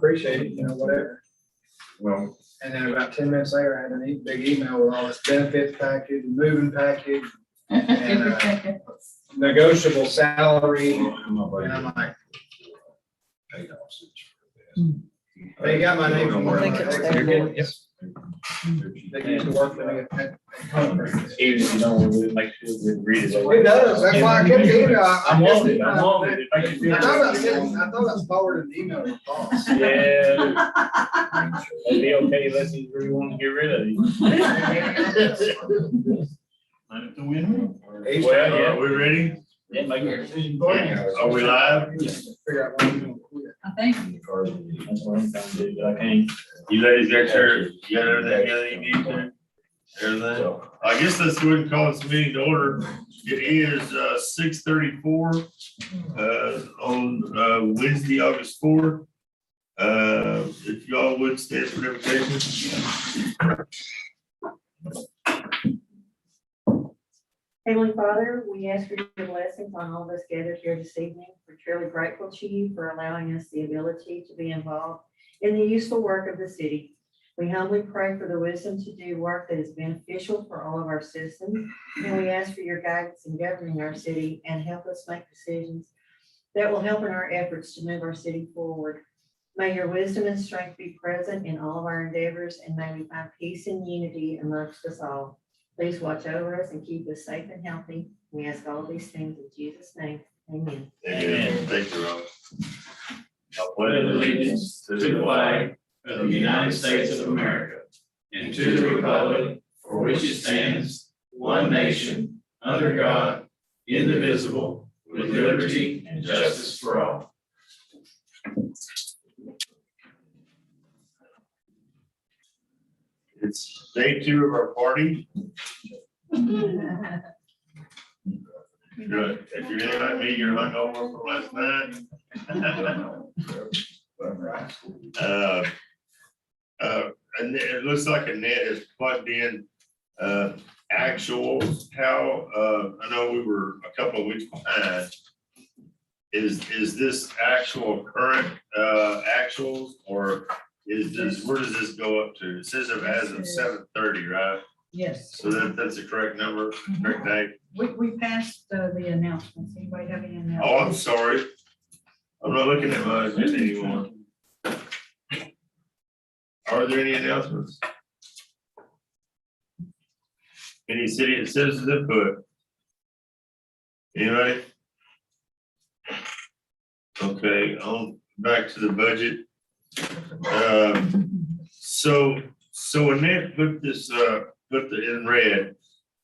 appreciate it, whatever. Well, And then about 10 minutes later, I had a big email with all this benefits package, moving package, and negotiable salary. And I'm like, they got my name from I where think it's there. they used to work for me at conference. even if you don't, make sure we read it. It does, that's why I kept the email. I'm on it, I'm on it. It makes you feel I thought I forwarded the email to the boss. Yeah. It'd be okay unless you really want to get rid of you. Let it to win. Well, yeah, we ready? yeah, make your decision. Are we live? Figure out when I'm gonna quit. I think. That's what I'm trying to do, but I can't. You ladies got you got everything you need to? Everything? I guess let's go ahead and call this meeting to order. It is 6:34 on Wednesday, August 4th. If y'all would stand for the invitation. Heavenly Father, we ask for your blessings on all of us gathered here this evening. We're truly grateful to you for allowing us the ability to be involved in the useful work of the city. We humbly pray for the wisdom to do work that is beneficial for all of our citizens. And we ask for your guidance in governing our city and help us make decisions that will help in our efforts to move our city forward. May your wisdom and strength be present in all of our endeavors, and may we find peace and unity amongst us all. Please watch over us and keep us safe and healthy. We ask all these things in Jesus' name. Amen. Amen. Thank you, Ron. I pledge allegiance to the flag of the United States of America and to the republic for which it stands, one nation, under God, indivisible, with liberty and justice for all. It's day 2 of our party. Good. If you're anything like me, you're hungover from last night. And it looks like Annette has plugged in actuals. How I know we were a couple of weeks behind. Is this actual current actuals, or is this, where does this go up to? It says it as of 7:30, right? Yes. So that's the correct number, correct date? We passed the announcements. Anybody have any announcements? Oh, I'm sorry. I'm not looking at my agenda anymore. Are there any announcements? Any city citizens input? Anybody? Okay, on back to the budget. So Annette put this, in red,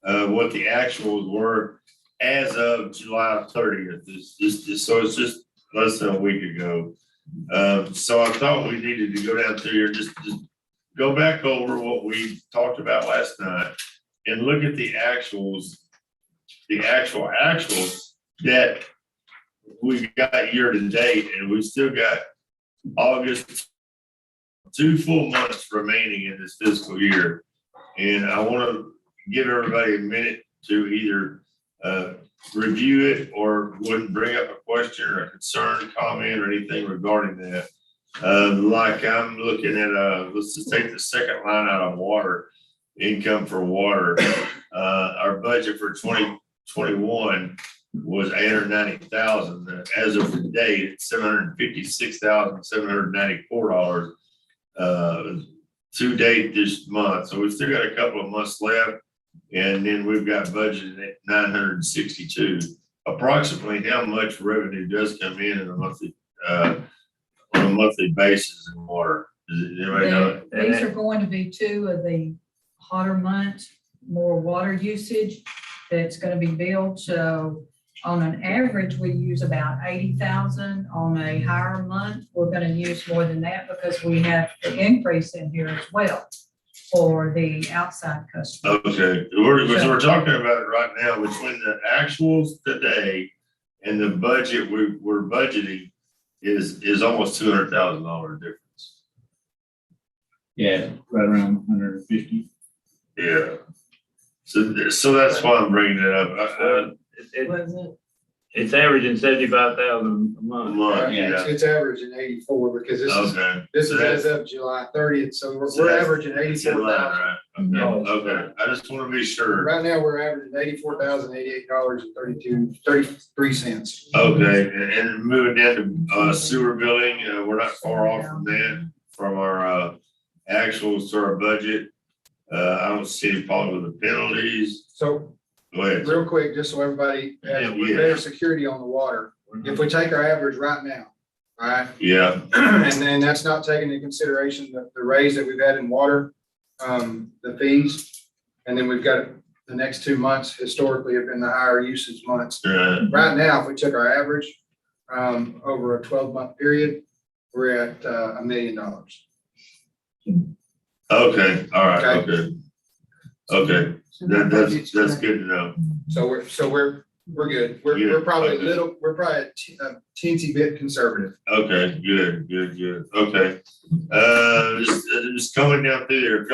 what the actuals were as of July 30th. So it's just less than a week ago. So I thought we needed to go down through here, just go back over what we talked about last night and look at the actuals, the actuals that we got year to date, and we still got August, 2 full months remaining in this fiscal year. And I want to give everybody a minute to either review it or wouldn't bring up a question or a concern, comment, or anything regarding that. Like I'm looking at, let's just take the second line out of water, income for water. Our budget for 2021 was $890,000. As of today, it's $756,794 to date this month. So we've still got a couple of months left. And then we've got budgeted at 962. Approximately how much revenue does come in a monthly, on a monthly basis in water? Does anybody know? These are going to be 2 of the hotter months, more water usage that's going to be billed. So on an average, we use about 80,000. On a higher month, we're going to use more than that because we have the increase in here as well for the outside customers. Okay, we're talking about it right now between the actuals today and the budget we're budgeting is almost $200,000 difference. Yeah, right around 150. Yeah. So that's why I'm bringing it up. It, Was it? It's averaging 75,000 a A month. month, It's, yeah, it's averaging 84 because okay. this So is that's- as of July 30th, so so we're that's- averaging It's in 84,000. line, right? Okay, okay, I just wanna be sure. Right now, we're averaging $84,088.33. Okay, and moving down to sewer billing, we're not far off from that, from our actuals to our budget. I don't see any problem with the penalties. So Go ahead. real quick, just so everybody has Yeah. better security on the water, if we take our average right now, all right? Yeah, And then that's not taking into consideration the raise that we've had in water, the fees. And then we've got the next 2 months historically have been the higher usage months. Right now, if we took our average, over a 12-month period, we're at $1 million. okay, all right, Okay. okay. Okay, that's good to know. So we're good. We're probably a little, we're probably a teensy bit conservative. Okay, good, okay. Just coming down through there, if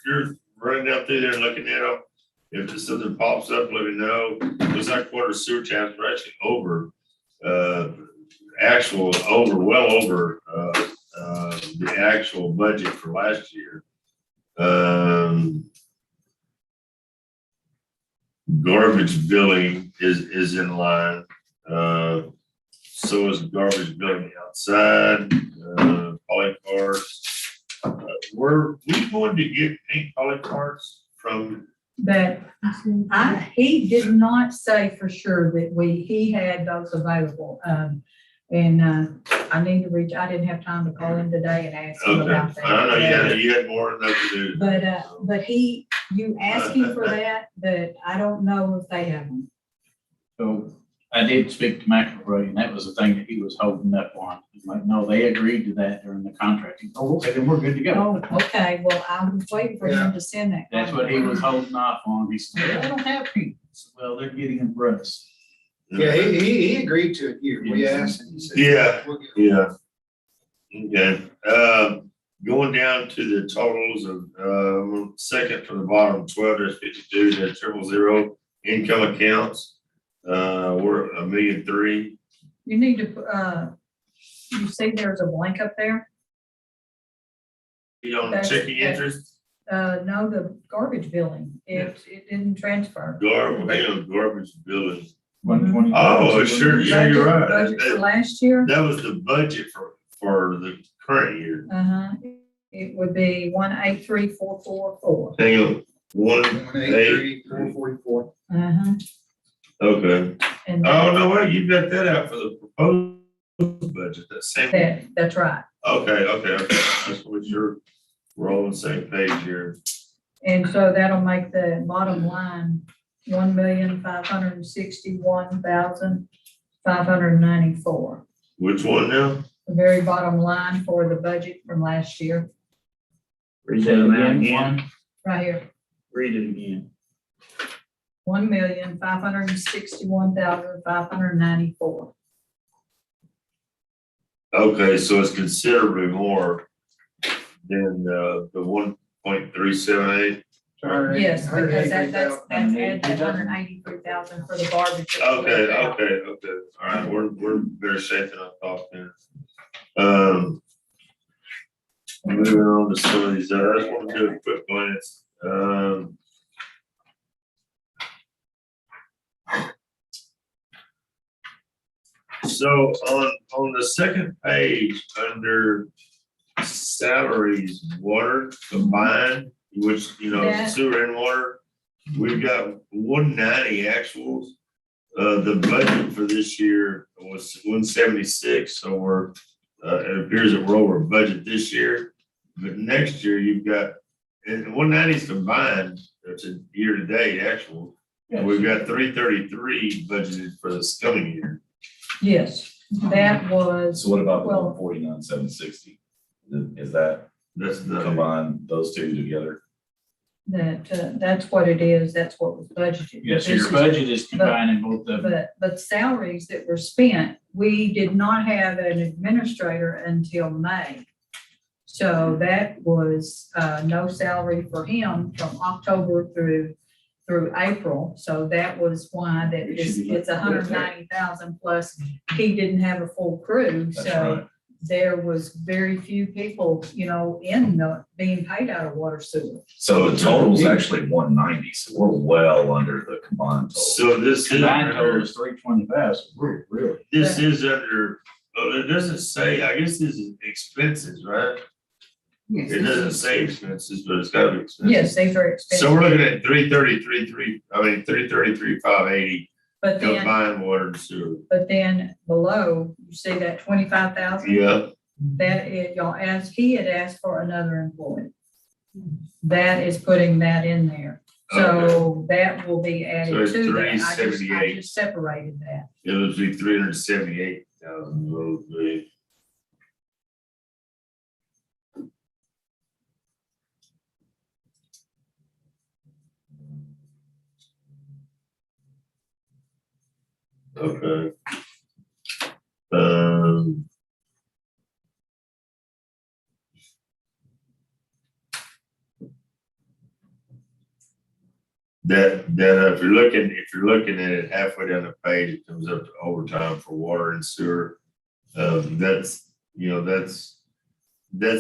you're running down through there and looking at them, if there's something pops up, let me know. Looks like water sewer taps are actually over, well over, the actual budget for last year. Garbage billing is in line, so is garbage billing outside, poly carts. Were we going to get pink poly carts from, That, he did not say for sure that he had those available. I need to reach, I didn't have time to call him today and ask him okay, about that. I don't know, you had more than enough to do. But you asking for that, but I don't know if they have them. So I did speak to McElroy, and that was the thing that he was holding up on. He's like, no, they agreed to that during the contract. Oh, okay, then we're good to go. Oh, okay, well, I was waiting for him to send that. That's what he was holding off on. He said, well, they don't have people. Well, they're getting them for us. Yeah, he agreed to it here. We asked and he said. Yeah. we're good. Yeah. Okay, going down to the totals of, second from the bottom, 12-52 to 000 income accounts. We're $1.3 million. You need to, you see there's a blank up there? You on That's- checking interest, No, the garbage billing, it didn't transfer. garbage billing. 120. Oh, sure, yeah, you're right. Budget for last year, That was the budget for the current year. it would be 183,444. Hang on, 183,444. okay. And Oh, no, wait, you got that out for the proposed budget, that same. that's right. Okay, that's what you're, we're all on the same page here. And so that'll make the bottom line 1,561,594. Which one now? The very bottom line for the budget from last year, Read that amount again. right here, Read it again. 1,561,594. Okay, so it's considerably more than the 1.378. Yes, because that's added 183,000 for the garbage. Okay, all right, we're better shape than I thought then. Moving on to some of these, I just want to do a quick glance. So on the second page, under salaries, water combined, which, That- sewer and water, we've got 190 actuals. The budget for this year was 176, so it appears that we're over budget this year. But next year, you've got, and 190 is combined, it's a year-to-date actual. And we've got 333 budgeted for this coming year. Yes, that was, So what about the Well- 149,760? Is that That's the, combine those two together? that's what it is, that's what was budgeted. Yes, so This your is- budget is combining both of them. But salaries that were spent, we did not have an administrator until May. So that was, no salary for him from October through through April, so that was why that it's 190,000 plus. He didn't have a full crew, That's so right. there was very few people, being paid out of water sewer. So the total is actually 190, so we're well under the combined total. So this is, Combined total under- is 325, so we're really. this is under, well, it doesn't say, I guess this is expenses, right? It doesn't say expenses, but it's gotta be expenses. Yes, these are expensive. So we're looking at 333,580 But then, combined water and sewer. but then below, you see that 25,000? Yeah, That is, he had asked for another employee. That is putting that in there. So that will be So added it's to that. I 378. just separated that. it would be 378,000. Okay. If you're looking at it halfway down the page, it comes up to overtime for water and sewer. That's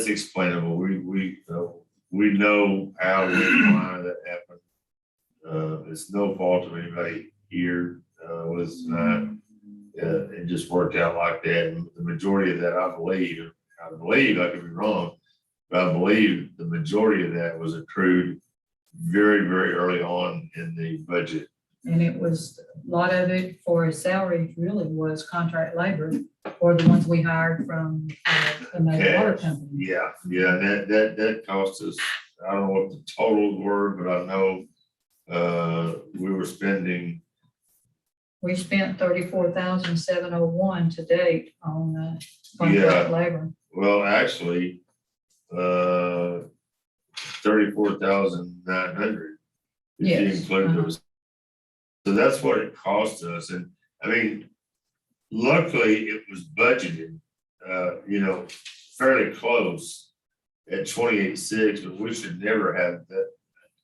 explainable. We know how and why that happened. It's no fault of anybody here. Was not, it just worked out like that. And the majority of that, I believe, I could be wrong, but I believe the majority of that was accrued very, very early on in the budget. And it was, a lot of it for his salary really was contract labor or the ones we hired from the main water company. Yeah, and that cost us, I don't know what the totals were, but I know we were spending, We spent 34,701 to date on contract labor. well, actually, 34,900. If you Yes, include those. So that's what it cost us. And I mean, luckily it was budgeted, fairly close at 28.6, but we should never have that.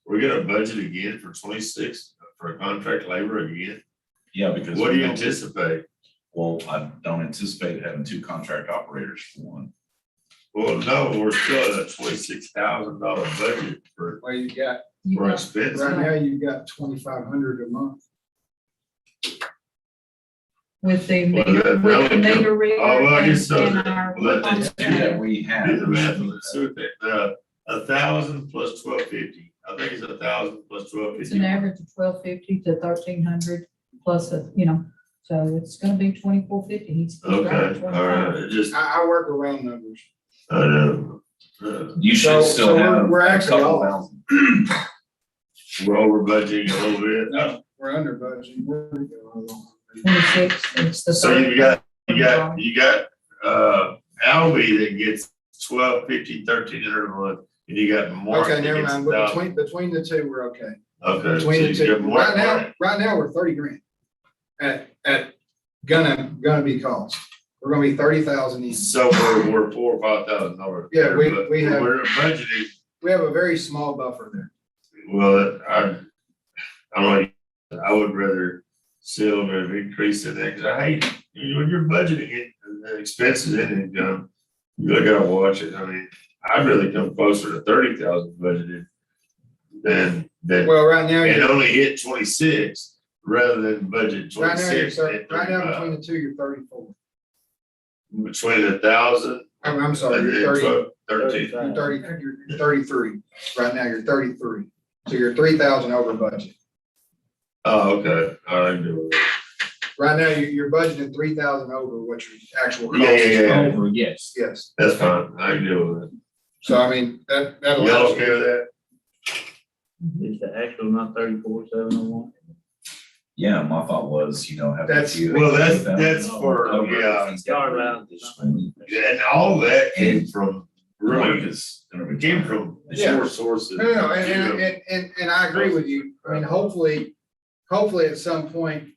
We're gonna budget again for 26 for contract labor again. Yeah, because. What do we you don't- anticipate? Well, I don't anticipate having two contract operators for one. Well, no, we're still at a $26,000 budget for Well, you got, You got- expenses. right now, you've got 2,500 a month. With the Well, meter, that- with the that- meter reader Oh, well, I guess so. and our. Well, that's Two that we have. Do the math on that. So, 1,000 plus 1250. I think it's 1,000 plus It's 1250. an average of 1,250 to 1,300 plus so it's gonna be 2,450. He's right, Okay, all 25. right, it just, I work around numbers. I know. You So- should still so we're- have. we're a actually couple all- thousand. We're over budgeting a little bit. No, we're under budget. We're 26, it's the. So third. you got Albee that gets 1,250, 1,300 a month, and you got Mark Okay, that never gets mind, but 1,000. between the two, we're okay. Okay. so Between the you two, got Mark- right now, we're 30 grand at gonna be cost. We're gonna be 30,000 each. So we're $4,000 or $5,000. Yeah, we have- We're budgeted, We have a very small buffer there. well, I don't know, I would rather see a little bit of increase in that, because I hate, when you're budgeting it, the expenses and income, you really gotta watch it. I mean, I'd really come closer to 30,000 budgeted than, Well, right now, and you're, only hit 26 rather than budget right now, 26 you're, and right now, 35. between the two, you're 34. Between 1,000 I'm sorry, and you're 30, 13. you're 30, you're 33. Right now, you're 33. So you're 3,000 over budget. Oh, okay, all right, do it. Right now, you're budgeting 3,000 over what your actual cost Yeah, is. Over, yes. Yes. That's fine, I can deal with it. So I mean, that Y'all allows okay you. with that? Is the actual not 34,701? Yeah, my thought was, have. a That's- few well, that's- extra that's thousand for- over yeah. if he's got Sorry about this this. one. Yeah, and all that came from, Really, really, because. it came from Yeah. shore sources. No, and I agree with you. I mean, hopefully at some point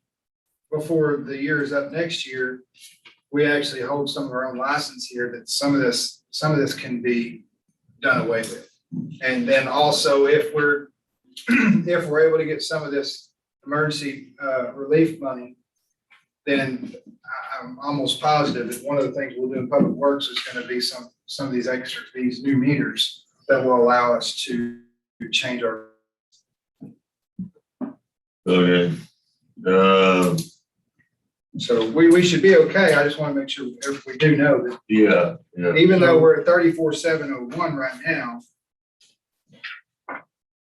before the year is up next year, we actually hold some of our own license here that some of this can be done away with. And then also if we're if we're able to get some of this emergency relief money, then I'm almost positive that one of the things we'll do in Public Works is gonna be some of these these new meters that will allow us to change our. Okay. So we should be okay. I just want to make sure we do know that Yeah, yeah. even though we're at 34,701 right now,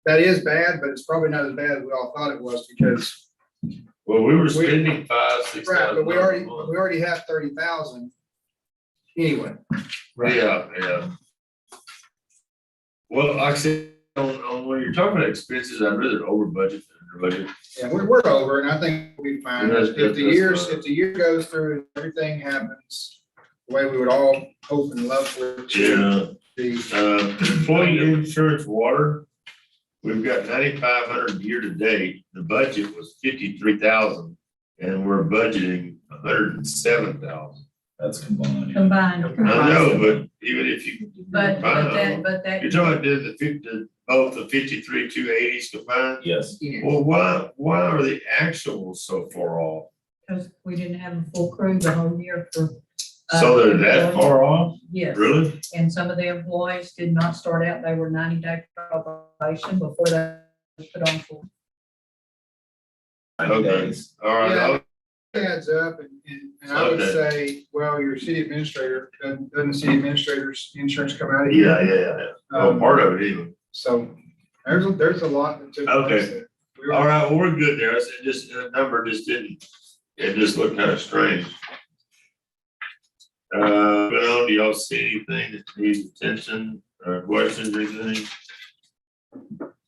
that is bad, but it's probably not as bad as we all thought it was because, Well, we were spending 5,000, 6,000. right, but we a month. already have 30,000 anyway. Yeah, yeah. Well, like I said, on when you're talking about expenses, I'd rather over budget than under budget. Yeah, we're over and I think we'll be fine. Yeah, If the that's fine. year goes through, and everything happens the way we would all hope and love for it to Yeah. be. Employee insurance water, we've got 9,500 year to date. The budget was 53,000 and we're budgeting 107,000. That's combined. Combined. I know, but even if you, But that. you're talking about the 50, both the 53, 280s combined? Yes. Well, why are the actuals so far off? Because we didn't have a full crew the whole year for. So they're that far off? Yes, Really? and some of the employees did not start out, they were 90-day probation before they were put on full. 90 Okay. days. All right. Yeah. I'll- Adds up and I would Okay. say, well, your city administrator, doesn't the city administrator's insurance come out of here? Yeah. Oh, part of it even. So there's a lot that took Okay. place there. We were- All right, well, we're good there. I said just, the number just didn't, it just looked kind of strange. But on, do y'all see anything that needs attention or questions or anything?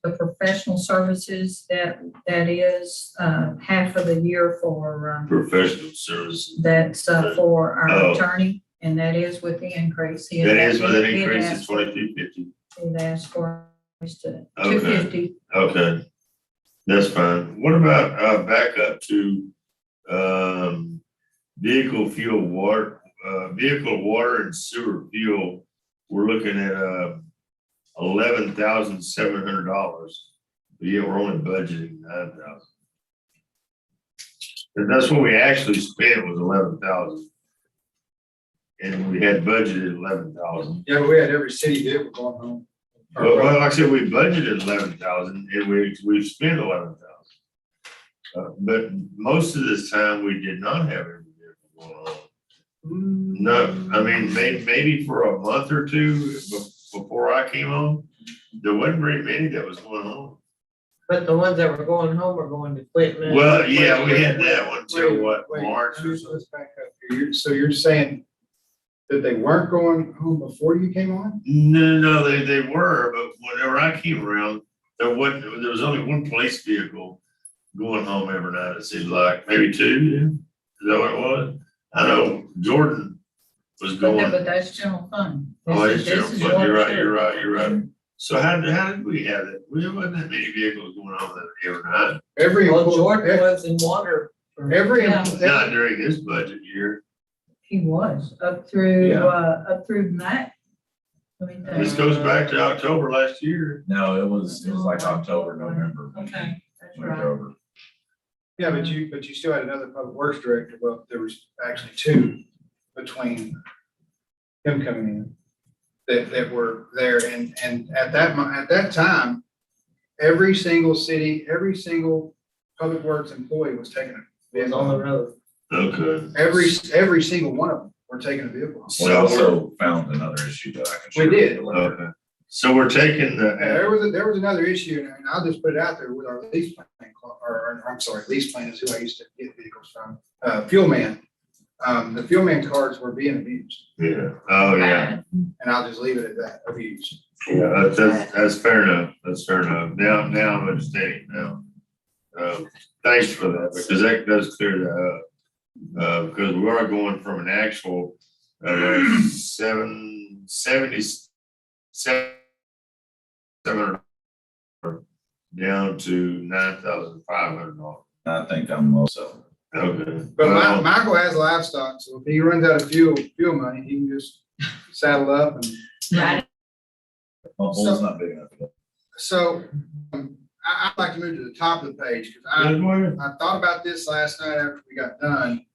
The professional services, that is, half of the year for, Professional services. that's, for our Oh. attorney, and that is with the increase. He That had- is, but that he had increase is asked- 2250. He'd asked for us to Okay. 250. Okay, that's fine. What about, back up to, vehicle fuel, vehicle water and sewer fuel? We're looking at, $11,700. But yet we're only budgeting 9,000. And that's what we actually spent was 11,000. And we had budgeted 11,000. Yeah, but we had every city vehicle going home. Well, like I said, we budgeted 11,000 and we've spent 11,000. But most of this time, we did not have every vehicle going on. No, I mean, maybe for a month or two before I came home, there wasn't very many that was going on. But the ones that were going home were going to Quitman. Well, yeah, we had that one till what, Wait, March or let's something? back up here. So you're saying that they weren't going home before you came on? No, they were, but whenever I came around, there was only one police vehicle going home every night, it seemed like, maybe two, yeah. Is that what it was? I know Jordan was going. But that's general fund. Oh, This it's is- general this is fund. water You're right, sewer. you're right. So how did we have it? We wasn't that many vehicles going on that every night, Every. Well, employee- Jordan was in water. for- Every, Yeah. not during this budget year. He was up through, Yeah. up through May. Let me think. This goes back to October last year. No, it was like October, November. Okay, that's Moved right. over. yeah, but you still had another public works director. Well, there was actually two between him coming in that were there. And at that time, every single city, every single public works employee was taking a Was on the vehicle. road. Okay. Every single one of them were taking a vehicle. We also found another issue that I can share. We did. with you later. Okay. So we're taking And there the, was another issue, and I'll just put it out there with our lease plan, or I'm sorry, lease plan is who I used to get vehicles from, Fuel Man. The Fuel Man cards were being abused, yeah, oh, yeah. and I'll just leave it at that, abused. Yeah, that's fair enough. That's fair enough. Now I'm understanding now. Thanks for that, because that does clear that up. Because we are going from an actual, 700 down to $9,500. I think I'm also. Okay. But Well, Michael has livestock, so if he runs out of fuel money, he can just saddle up and. Right. My bull's not big enough. So, I'd like to move to the top of the page, because Good morning. I thought about this last night after we got done.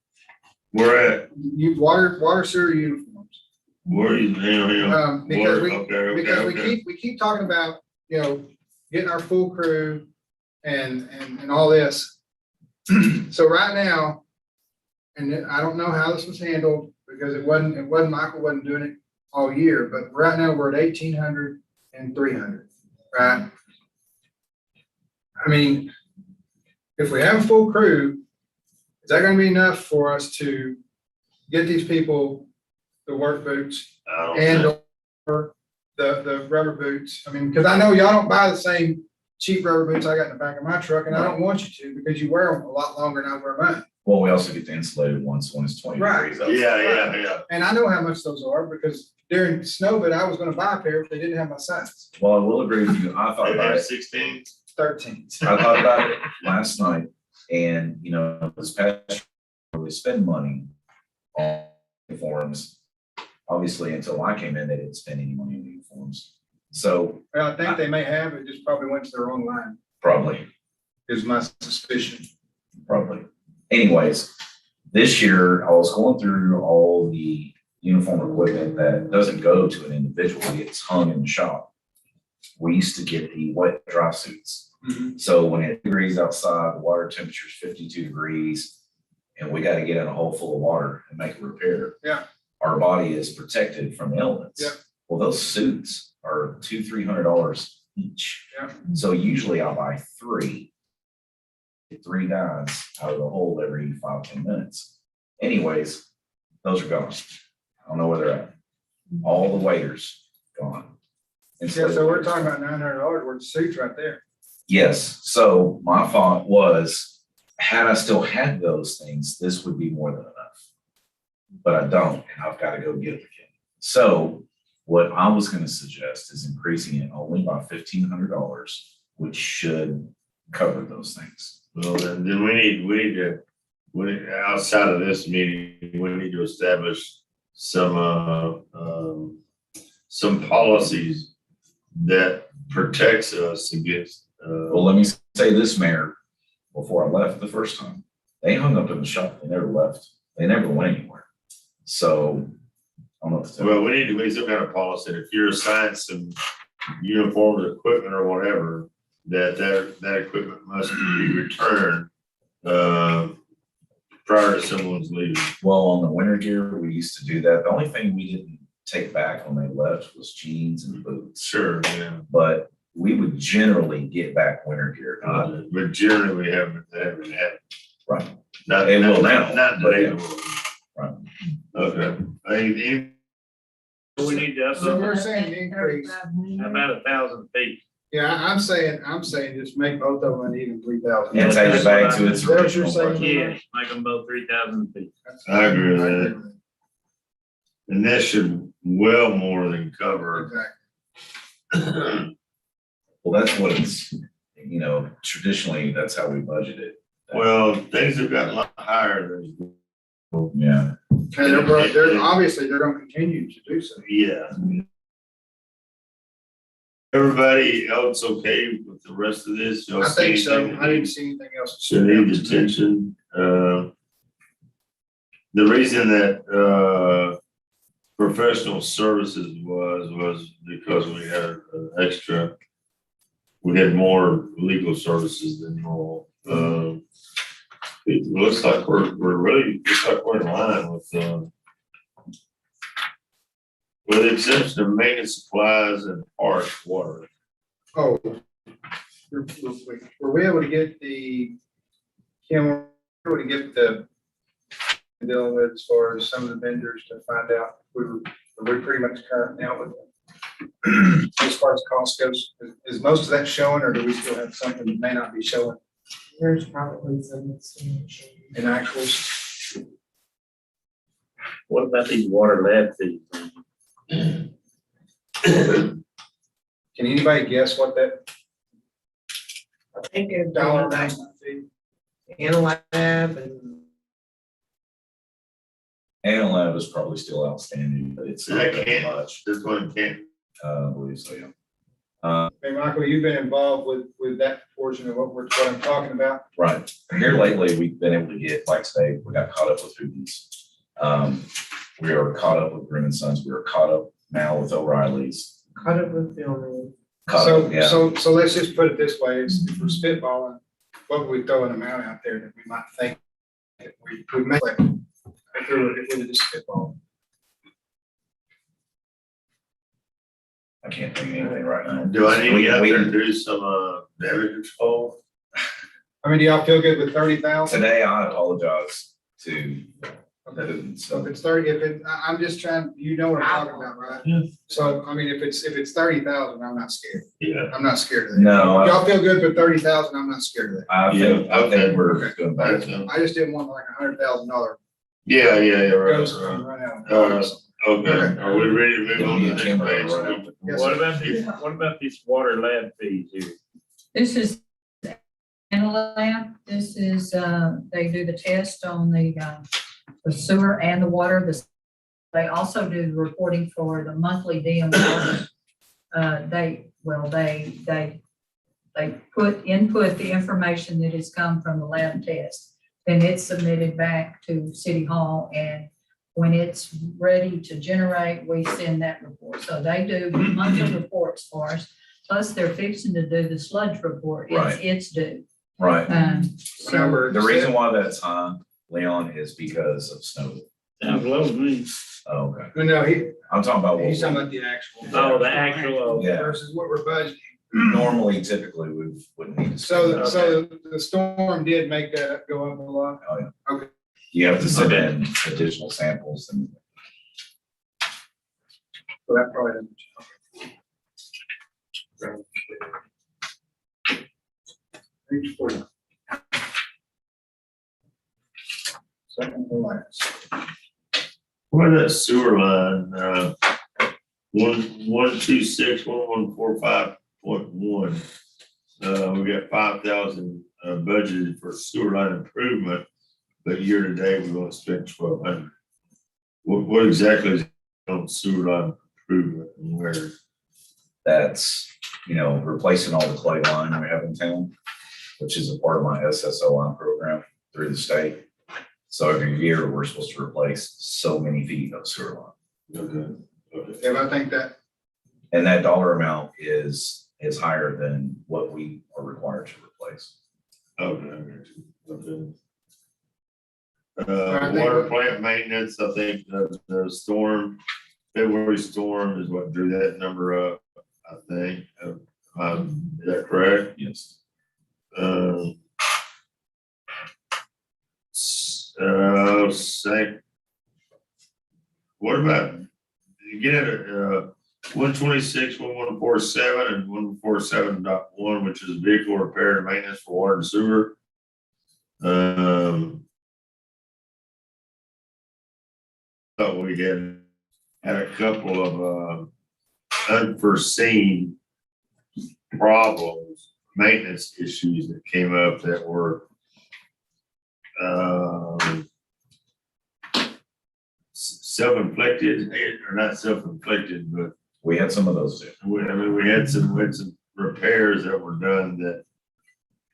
Where at? Water sewer uniforms. Where is, hang on. Because we, Okay, because okay. we keep talking about, getting our full crew and all this. So right now, and I don't know how this was handled, because Michael wasn't doing it all year, but right now we're at 1,800 and 300, right? I mean, if we have a full crew, is that gonna be enough for us to get these people the work boots I don't and think- or the rubber boots? I mean, because I know y'all don't buy the same cheap rubber boots I got in the back of my truck, and I don't want you to, because you wear them a lot longer than I wear mine. Well, we also get the insulated ones when it's 20 Right. degrees outside. Yeah. And I know how much those are, because during snow, but I was gonna buy a pair if they didn't have my size. Well, I will agree with you. I thought They about have it. 16. 13. I thought about it last night, and this past year, we spend money on uniforms. Obviously, until I came in, they didn't spend any money on uniforms. So Well, I think they may have, it just probably went to their own line, probably. is my suspicion. Probably. Anyways, this year I was going through all the uniform equipment that doesn't go to an individual, it's hung in the shop. We used to get the wet dry suits. So when it's degrees outside, the water temperature is 52 degrees, and we got to get in a hole full of water and make a repair. Yeah. Our body is protected from the elements. Yeah. Well, those suits are $200-300 each. Yeah. So usually I buy three guys out of the hole every 5-10 minutes. Anyways, those are gone. I don't know where they're at. All the waders gone. And Yeah, so we're talking about $900 worth of suits right there. Yes, so my thought was, had I still had those things, this would be more than enough. But I don't, and I've got to go get them again. So what I was going to suggest is increasing it only by $1,500, which should cover those things. Well, then we need outside of this meeting, we need to establish some policies that protects us against, Well, let me say this, Mayor, before I left the first time, they hung up in the shop, they never left, they never went anywhere. So I don't know what to tell you. well, we need to make some kind of policy. If you're assigned some uniform equipment or whatever, that equipment must be returned, prior to someone's leaving. Well, on the winter gear, we used to do that. The only thing we didn't take back when they left was jeans and boots. Sure, yeah. But we would generally get back winter gear. But generally, we haven't had. Right. Not, They will not, now, not but today. Right. Okay. We need to So up, we're saying increase. how about 1,000 feet? Yeah, I'm saying just make both of them even 3,000. And take it back to its Is that what you're original saying? budget. Yeah, make them both 3,000 feet. I agree with that. And that should well more than cover. Exactly. Well, that's what it's, traditionally, that's how we budget it. Well, things have gotten a lot higher than, Yeah. And obviously, they're gonna continue to do so. yeah. Everybody else okay with the rest of this? Y'all I think see so. anything I didn't see anything else. that needs attention? The reason that, professional services was because we had we had more legal services than normal. It looks like we're in line with the exception of maintenance supplies and parks, water. Oh. Were we able to get Kim, were we able to get the dealing with as far as some of the vendors to find out are we pretty much current now with them? As far as cost goes, is most of that showing, or do we still have something that may not be showing There's probably some. in actuals? What about these water lab fees? Can anybody guess what that I think it's dollar dollar amount might be? Analab and Analab is probably still outstanding, but it's not I that can't. much. This one can't. I believe so, yeah. Hey, Michael, you've been involved with that portion of what I'm talking about. Right. Here lately, we've been able to get, like today, we got caught up with Hootens. We are caught up with Grimm and Sons. We are caught up now with O'Reilly's. Cut it with filming. Caught So, up, yeah. so let's just put it this way, is if we're spitballing, what would we throw an amount out there that we might think that we may, like, if we were just spitballing? I can't think of anything right now. Do I need to get out We- there and do some, damage control? I mean, do y'all feel good with 30,000? Today, I apologize to the Hootens. So if it's 30, I'm just trying, you know what I'm talking about, right? Yeah. So, I mean, if it's 30,000, I'm not scared. Yeah. I'm not scared of that. No, Y'all feel good with 30,000, I'm not scared of that. I think we're doing better. I just didn't want like $100,000 Yeah, right, ghost right. run out. Okay, are we ready to move on to the next page? Yes, What sir. about these water lab fees here? This is Lab. This is, they do the test on the sewer and the water. They also do the reporting for the monthly DM water. They input the information that has come from the lab test. Then it's submitted back to City Hall, and when it's ready to generate, we send that report. So they do monthly reports for us, plus they're fixing to do the sludge report. Right. It's due. Right. So Whenever The reason why that's high, Leon, is because of snow. Sounds low to me. Oh, okay. No, I'm talking about he's talking what about the actual. Oh, the actual, Yeah. Versus what we're budgeting. normally, typically, we wouldn't need to. So the storm did make that go up a lot. You have to send in additional samples and So that probably doesn't. Page 40. Second to last. What is that sewer line, 1261145.1. We got 5,000 budgeted for sewer line improvement, but year to date, we're gonna spend 1,200. What exactly is on sewer line improvement and where? that's, replacing all the clay line we have in town, which is a part of my SSO line program through the state. So every year, we're supposed to replace so many feet of sewer line. Okay. Yeah, I think that, And that dollar amount is higher than what we are required to replace. Okay. I think- Water plant maintenance, I think the storm, February storm is what drew that number up, I think. Is that correct? Yes. What about, you get it, 126.1147 and 147.1, which is vehicle repair and maintenance for water and sewer. Thought we had a couple of unforeseen problems, maintenance issues that came up that were self-inflicted, or not self-inflicted, but We had some of those too. we had some repairs that were done that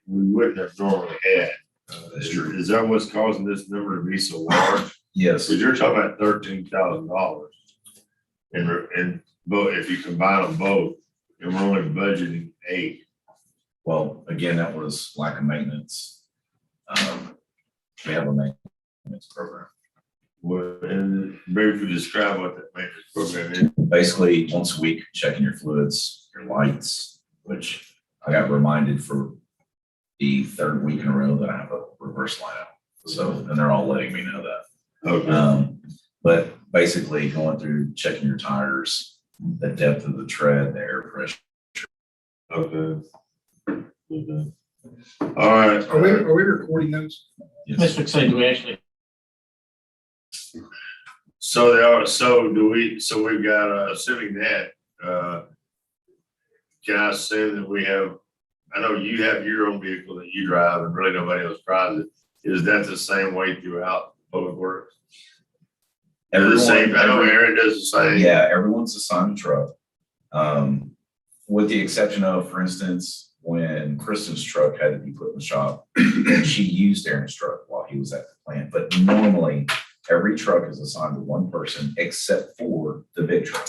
we wouldn't have normally had. That's true. Is that what's causing this number to be so large? Yes. Because you're talking about $13,000. And both, if you combine them both, and we're only budgeting 8. Well, again, that was lack of maintenance. We have a maintenance program. Well, and maybe if you describe what that maintenance program is. Basically, once a week, checking your fluids, your lights, which I got reminded for the third week in a row that I have a reverse light out. So, and they're all letting me know that. Okay. But basically going through, checking your tires, the depth of the tread, the air pressure. Okay. All right. are we recording those? Yes. Ms. McSain, do we actually? So they are, so we've got, assuming that, can I assume that we have, I know you have your own vehicle that you drive and really nobody else drives it. Is that the same way throughout Public Works? The same, I know Aaron does the same. Yeah, everyone's assigned a truck. With the exception of, for instance, when Kristen's truck had to be put in the shop, and she used Aaron's truck while he was at the plant. But normally, every truck is assigned to one person except for the big truck.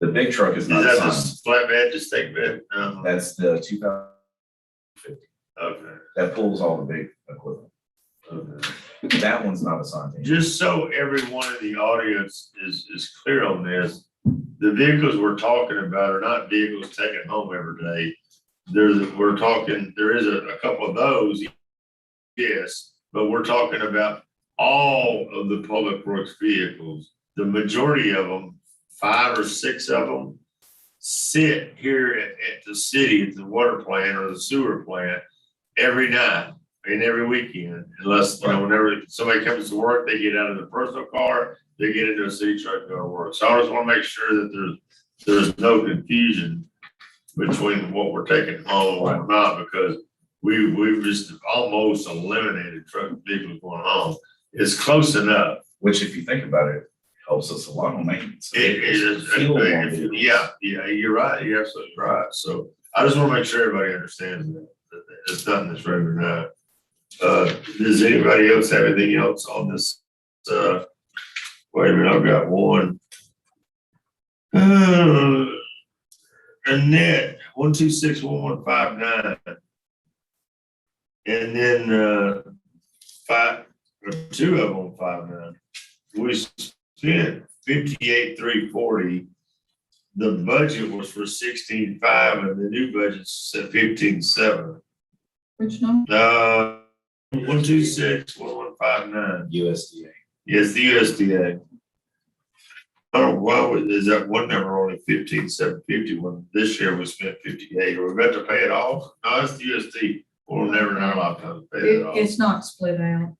The big truck is Is not that the assigned. flatbed, just take bed? No. That's the 2050. Okay, That pulls all the big equipment. okay. That one's not assigned to him. Just so everyone in the audience is clear on this, the vehicles we're talking about are not vehicles taken home every day. There is a couple of those, yes, but we're talking about all of the public works vehicles. The majority of them, 5 or 6 of them, sit here at the city, at the water plant or the sewer plant every night and every weekend, unless, whenever somebody comes to work, they get out of their personal car, they get into a city truck to go to work. So I just want to make sure that there's no confusion between what we're taking home and what not, because we've just almost eliminated truck vehicles going home. It's close enough. Which, if you think about it, helps us a lot on maintenance. It is, Fuel on vehicles. yeah, you're right. You're absolutely right. So I just want to make sure everybody understands that it's not in this regular night. Does anybody else have anything else on this? Wait a minute, I've got one. Annette, 1261159. And then 2 of them 59. We spent 58,340. The budget was for 16,500 and the new budget's at 15,700. Which number? 1261159. USDA. Yes, the USDA. Oh, why is that one number only 15,750 when this year we spent 58? Are we about to pay it off? No, it's the USD. We'll never in our lifetime pay it off. It's not split out.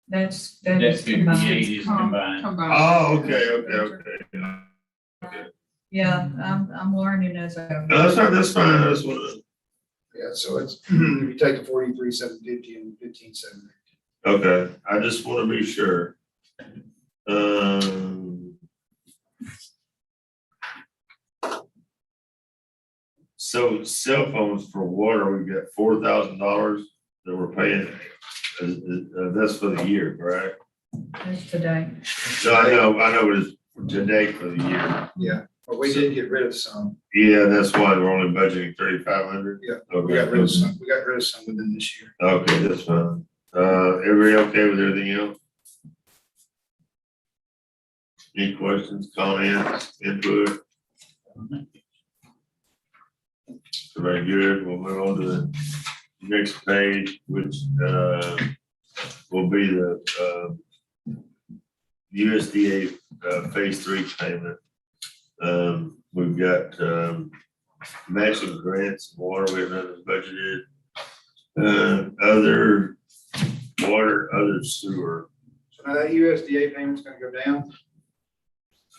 That is That's 58 combined. is combined. Oh, okay. Yeah, I'm learning as I go. No, that's fine. That's what. Yeah, so it's, if you take the 43,750 and 15,750. Okay, I just want to be sure. So cell phones for water, we got $4,000 that we're paying. That's for the year, correct? That's today. So I know it is to date for the year. Yeah, but we did get rid of some. Yeah, that's why we're only budgeting 3,500. Yeah, Okay. we got rid of some. We got rid of some within this year. Okay, that's fine. Everybody okay with everything else? Any questions, comments, input? Everybody good? We'll move on to the next page, which, will be the, USDA, phase 3 payment. We've got, matching grants, water, we have nothing budgeted. Other water, other sewer. So now that USDA payment's gonna go down.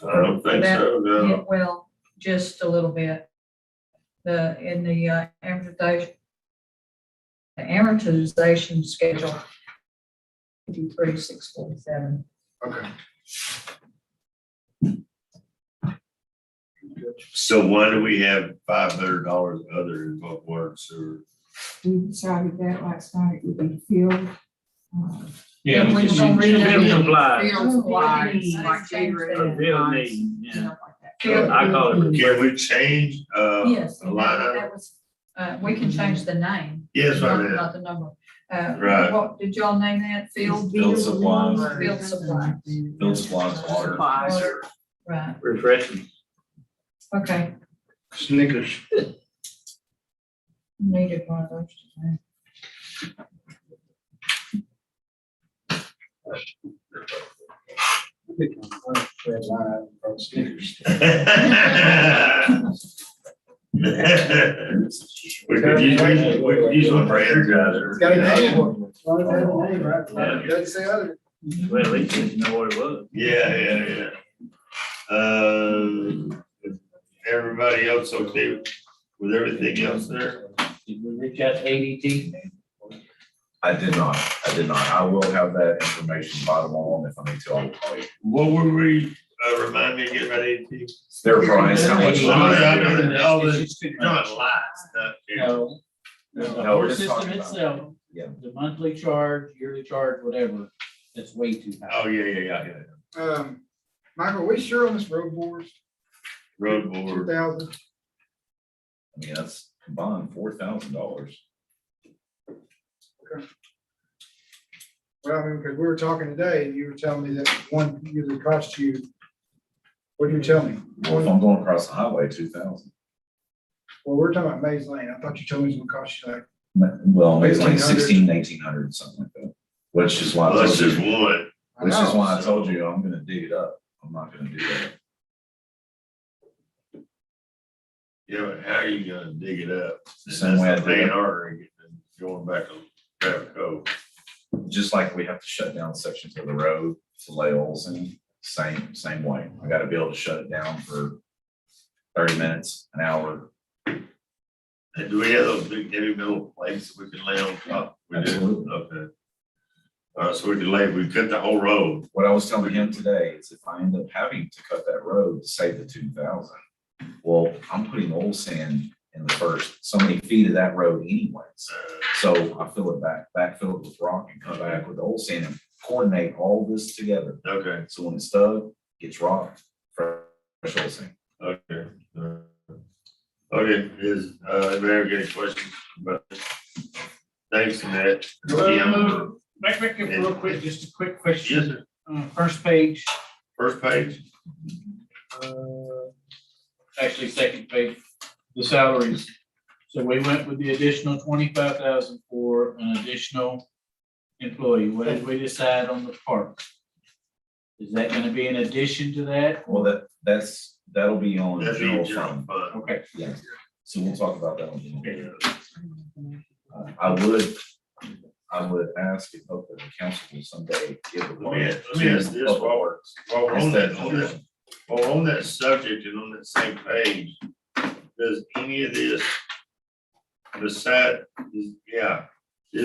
I don't think so, no. Yeah, well, just a little bit. In the amortization schedule, 53,647. Okay. So why do we have $500 other in both water and sewer? We decided that last night with the field. Yeah, we we don't can really field know. supply, Field supplies, Oh, like catering, field need, yeah. stuff like that. I call it. Can we change, Yes, a line item? that was, we can change the name. Yes, not- right now. Not the number. Right. What, did y'all name that? Field? Field supplies. Field supplies. Field supplies, water. Water. Right, Refreshing. okay. Snickers. Needed one of those today. Snickers. We could use one for Energizer. It's got a name. As long as it has a name, right? Yeah. It doesn't say other. Well, at least you know what it was. Yeah. Everybody else okay with everything else there? Did we reach out to ADT? I did not. I will have that information by tomorrow, and if I need to, I'll call you. What were we, Remind me again about AT. Their price, how much? Well, I know longer? that all It's the, just too not much. lights, stuff. No, the No, whole we're just system talking about- itself, Yeah. the monthly charge, yearly charge, whatever, that's way too high. Oh, yeah. Michael, we sure on this road board, Road 2,000? board. I mean, that's combined $4,000. Well, I mean, because we were talking today, and you were telling me that one usually costs you, what did you tell me? Well, if I'm going across the highway, 2,000. Well, we're talking about Maze Lane. I thought you told me it was gonna cost you like, Well, maybe like 1,500. 1,800, something like that. Which is why, I Well, that's told just you- one. I which is know, why I told you I'm gonna dig it up. I'm not gonna do that. Yeah, but how are you gonna dig it up? Same way I That's did the main it. artery and going back to Traffic Cove. Just like we have to shut down sections of the road to lay holes in, same way. I gotta be able to shut it down for 30 minutes, an hour. And do we have those big heavy metal plates that we can lay on top? We do? Absolutely. Okay. So we cut the whole road. What I was telling him today is if I end up having to cut that road to save the 2,000, well, I'm putting oil sand in the first so many feet of that road anyways. So I fill it backfill it with rock and come back with oil sand and coordinate all this together. Okay, So when it's dug, it's rock, fresh oil sand. okay. Okay, anybody have any questions about this? Thanks, Matt. Yeah. Back up real quick, just a quick Yes, question. sir. First page, First page? actually second page, the salaries. So we went with the additional 25,000 for an additional employee. What did we decide on the park? Is that gonna be in addition to that? Well, that'll be on That'd be general general fund. fund. Okay. Yeah, so we'll talk about that one. Yeah. I would ask if hope that the council will someday give a. Let me ask this while we're on that subject and on that same page, does any of this does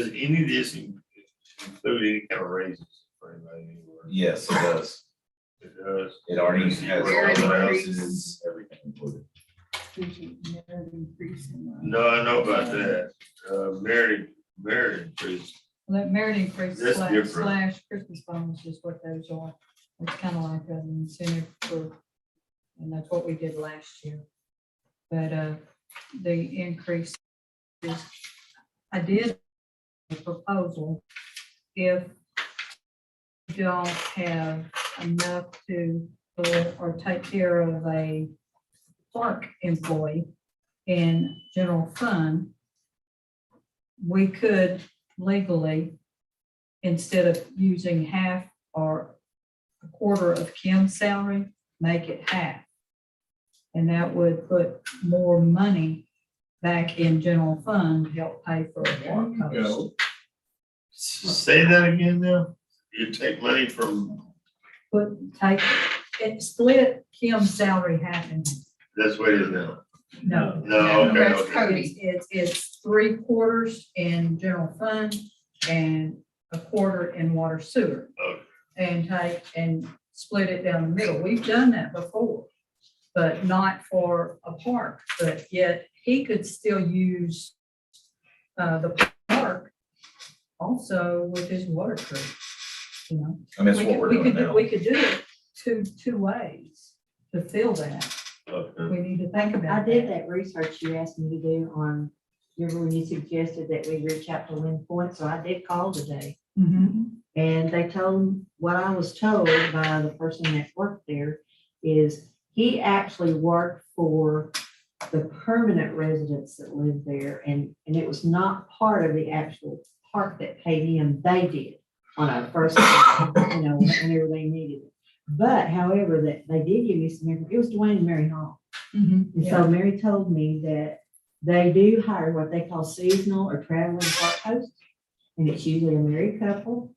any of this include any kind of raises for anybody anywhere? Yes, it does. It does. It already has all the Merit raises, everything included. No, I know about that. Merit increase. That merit increase That's slash different. Christmas bonus is what those are. It's kind of like an incentive for, and that's what we did last year. But the increase is, I did a proposal if you don't have enough to fill or take care of a park employee in general fund, we could legally, instead of using half or a quarter of Kim's salary, make it half. And that would put more money back in general fund to help pay for a park host. Say that again now. You take money from, Split Kim's salary half and half. that's what it is now. No. No, okay, That's okay. Cody. It's 3/4 in general fund and a quarter in water sewer. Okay. And take and split it down the middle. We've done that before, but not for a park, but yet he could still use the park also with his water crew, you know? And that's what we're doing now. We could do it two ways to fill that. Okay. We need to think about I did that. that research you asked me to do on, remember when you suggested that we reach out to Lynn Point, so I did call today. Mhm. And they told, what I was told by the person that worked there is he actually worked for the permanent residents that lived there. And it was not part of the actual park that paid him. They did on our first, whenever they needed it. But however, that they did give me some, it was Dwayne and Mary Hall. Mhm. And so Mary told me that they do hire what they call seasonal or traveling park hosts. And it's usually a married couple.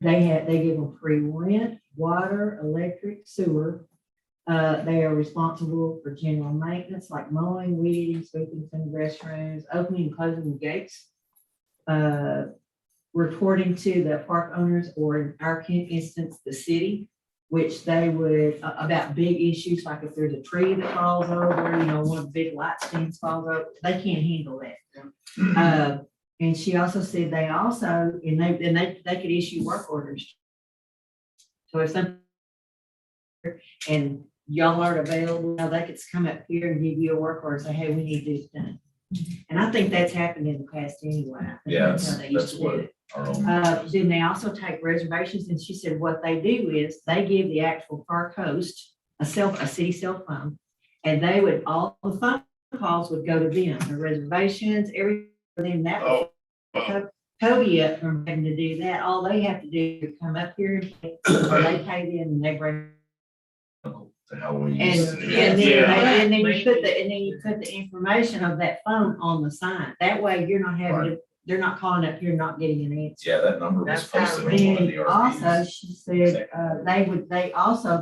They give them free rent, water, electric, sewer. They are responsible for general maintenance like mowing, weeding, sweeping some restrooms, opening and closing the gates. Reporting to the park owners or in our instance, the city. which they would, about big issues, like if there's a tree that falls over, one of the big light stands falls over, they can't handle that. And she also said they also, they could issue work orders. So if some, and y'all aren't available, they could come up here and give you a work order, and say, hey, we need this done. And I think that's happened in the past anyway. I think Yeah, that's how they used that's to do what it. our own. Then they also take reservations, and she said what they do is they give the actual Park Host a city cell phone, and they would, all the phone calls would go to them, the reservations, everything, that would Oh, Cody up from having to do that. All they have to do is come up here and they pay them and they bring. To how we And, used to do and it. then you put the information of that phone on the sign. That way you're not having to, they're not calling up here, not getting an answer. Yeah, that number was That's how posted on one of the Then also, RVs. she said,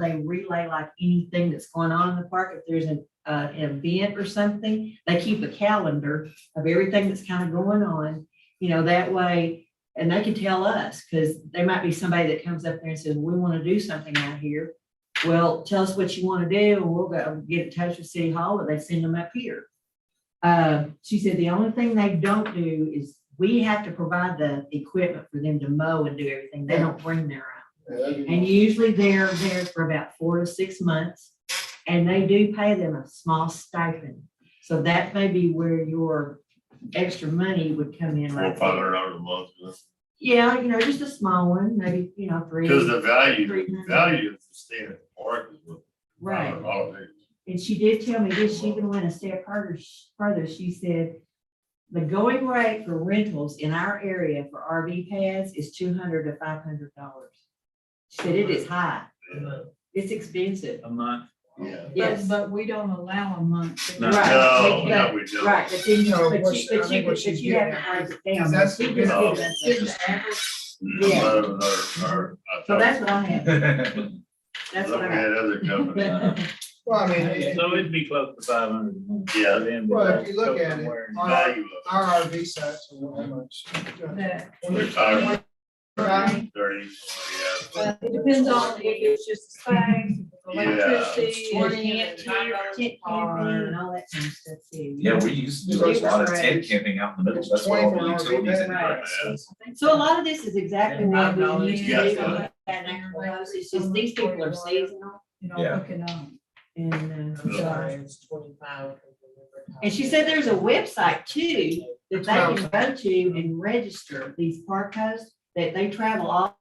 they relay like anything that's going on in the park. If there's an event or something, they keep a calendar of everything that's kind of going on, that way. And they can tell us, because there might be somebody that comes up there and says, we want to do something out here. Well, tell us what you want to do and we'll go get in touch with City Hall, or they send them up here. She said the only thing they don't do is we have to provide the equipment for them to mow and do everything. They don't bring their own. And usually they're there for about 4 to 6 months, and they do pay them a small stipend. So that may be where your extra money would come in. right there. $400-500 a month. Yeah, just a small one, maybe, 3. Because the value $300. of staying at the park is what. Right. All of it. And she did tell me this, she even went a step further. She said, the going rate for rentals in our area for RV pads is $200 to $500. She said it is high. It's expensive. A month. Yeah. Yes. But we don't allow a month. No. Right. No, but- no, we don't. Right, but then No, but what you, she- I but think you, what but she's you getting haven't at break it down. that's She the just good- gives us Is a- the average, Yeah. So that's what I have. That's what I Looking have. at other companies. Well, I mean, So it'd be close to 500 a month. Yeah. Then well, we'll if you look go at it, somewhere and- our Value of it. RV sites are how much? that, We're talking right? 30, yeah. It depends on if it's just space, Yeah. electricity. Tent camping and all that kind of stuff too. Yeah, we used to do a lot of tent camping out in the middle. That's where all the 24 utilities and Right. grass. So a lot of this is exactly what we used to do. Yeah. It's just these people are seasonal Yeah. Looking on. and, Sorry, it's 25. and she said there's a website too that they can go to and register these park hosts, that they travel all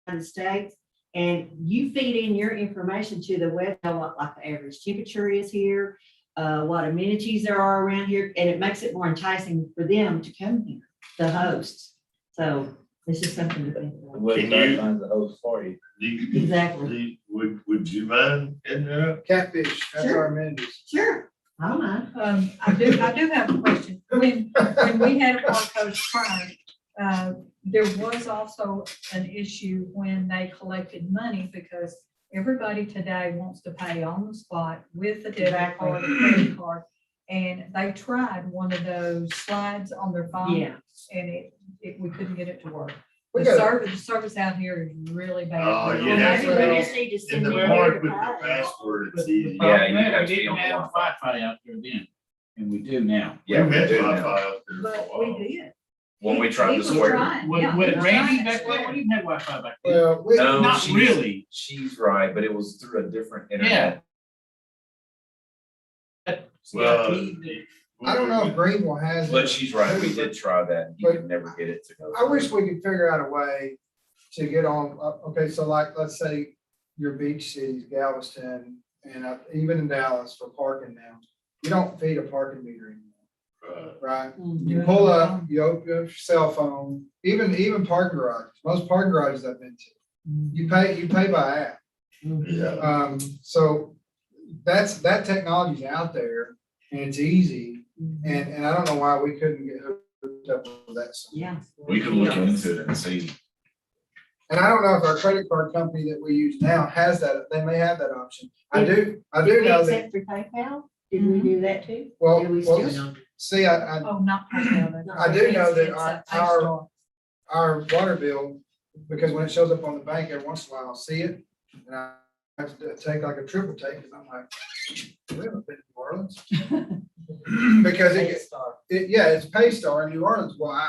over the states. And you feed in your information to the web, what like the average temperature is here, what amenities there are around here, and it makes it more enticing for them to come here, the hosts. So this is something to think The about. website finds the host for you. Exactly. Would you mind hitting it up? Catfish, that's our amenities. Sure, I don't mind. I do have a question. When we had Park Coast prior, there was also an issue when they collected money, because everybody today wants to pay on the spot with a debit card, a credit card. And they tried one of those slides on their phone. Yeah. And we couldn't get it to work. We The got- service out here is really bad. Oh, Well, yeah. maybe we just need to In send the them park here with to the pay. password, it's easy. Yeah, you have We to be didn't on have Wi-Fi out there then, and we do now. Yeah, We've we had do Wi-Fi now. out there for a But we while. did. When we tried He the was square. trying, With, yeah, with he was Randy trying back that then, we didn't have Wi-Fi back then. Well, we, No, Not she's- really. She's right, but it was through a different internet. Yeah. Well, I don't know if Greenville has it. But she's right, we did try that, and you could never get it to go. I wish we could figure out a way to get on, okay, so like, let's say your beach cities, Galveston, and even in Dallas for parking now, you don't feed a parking meter anymore, right? You pull up, you open up your cell phone, even parking garages, most parking garages I've been to, you pay by app. Yeah. So that technology's out there and it's easy, and I don't know why we couldn't get hooked up with that. Yeah. We could look into it and see. And I don't know if our credit card company that we use now has that, they may have that option. I do Did we know that, accept through PayPal? Did we do that too? well, Do we well, still? see, Oh, not PayPal. I do know that It's a our water bill, because when it shows up on the bank, every once in a while I'll see it, and have to take like a triple take, because I'm like, we haven't been to New Orleans. Because yeah, it's Paystar in New Orleans. Well,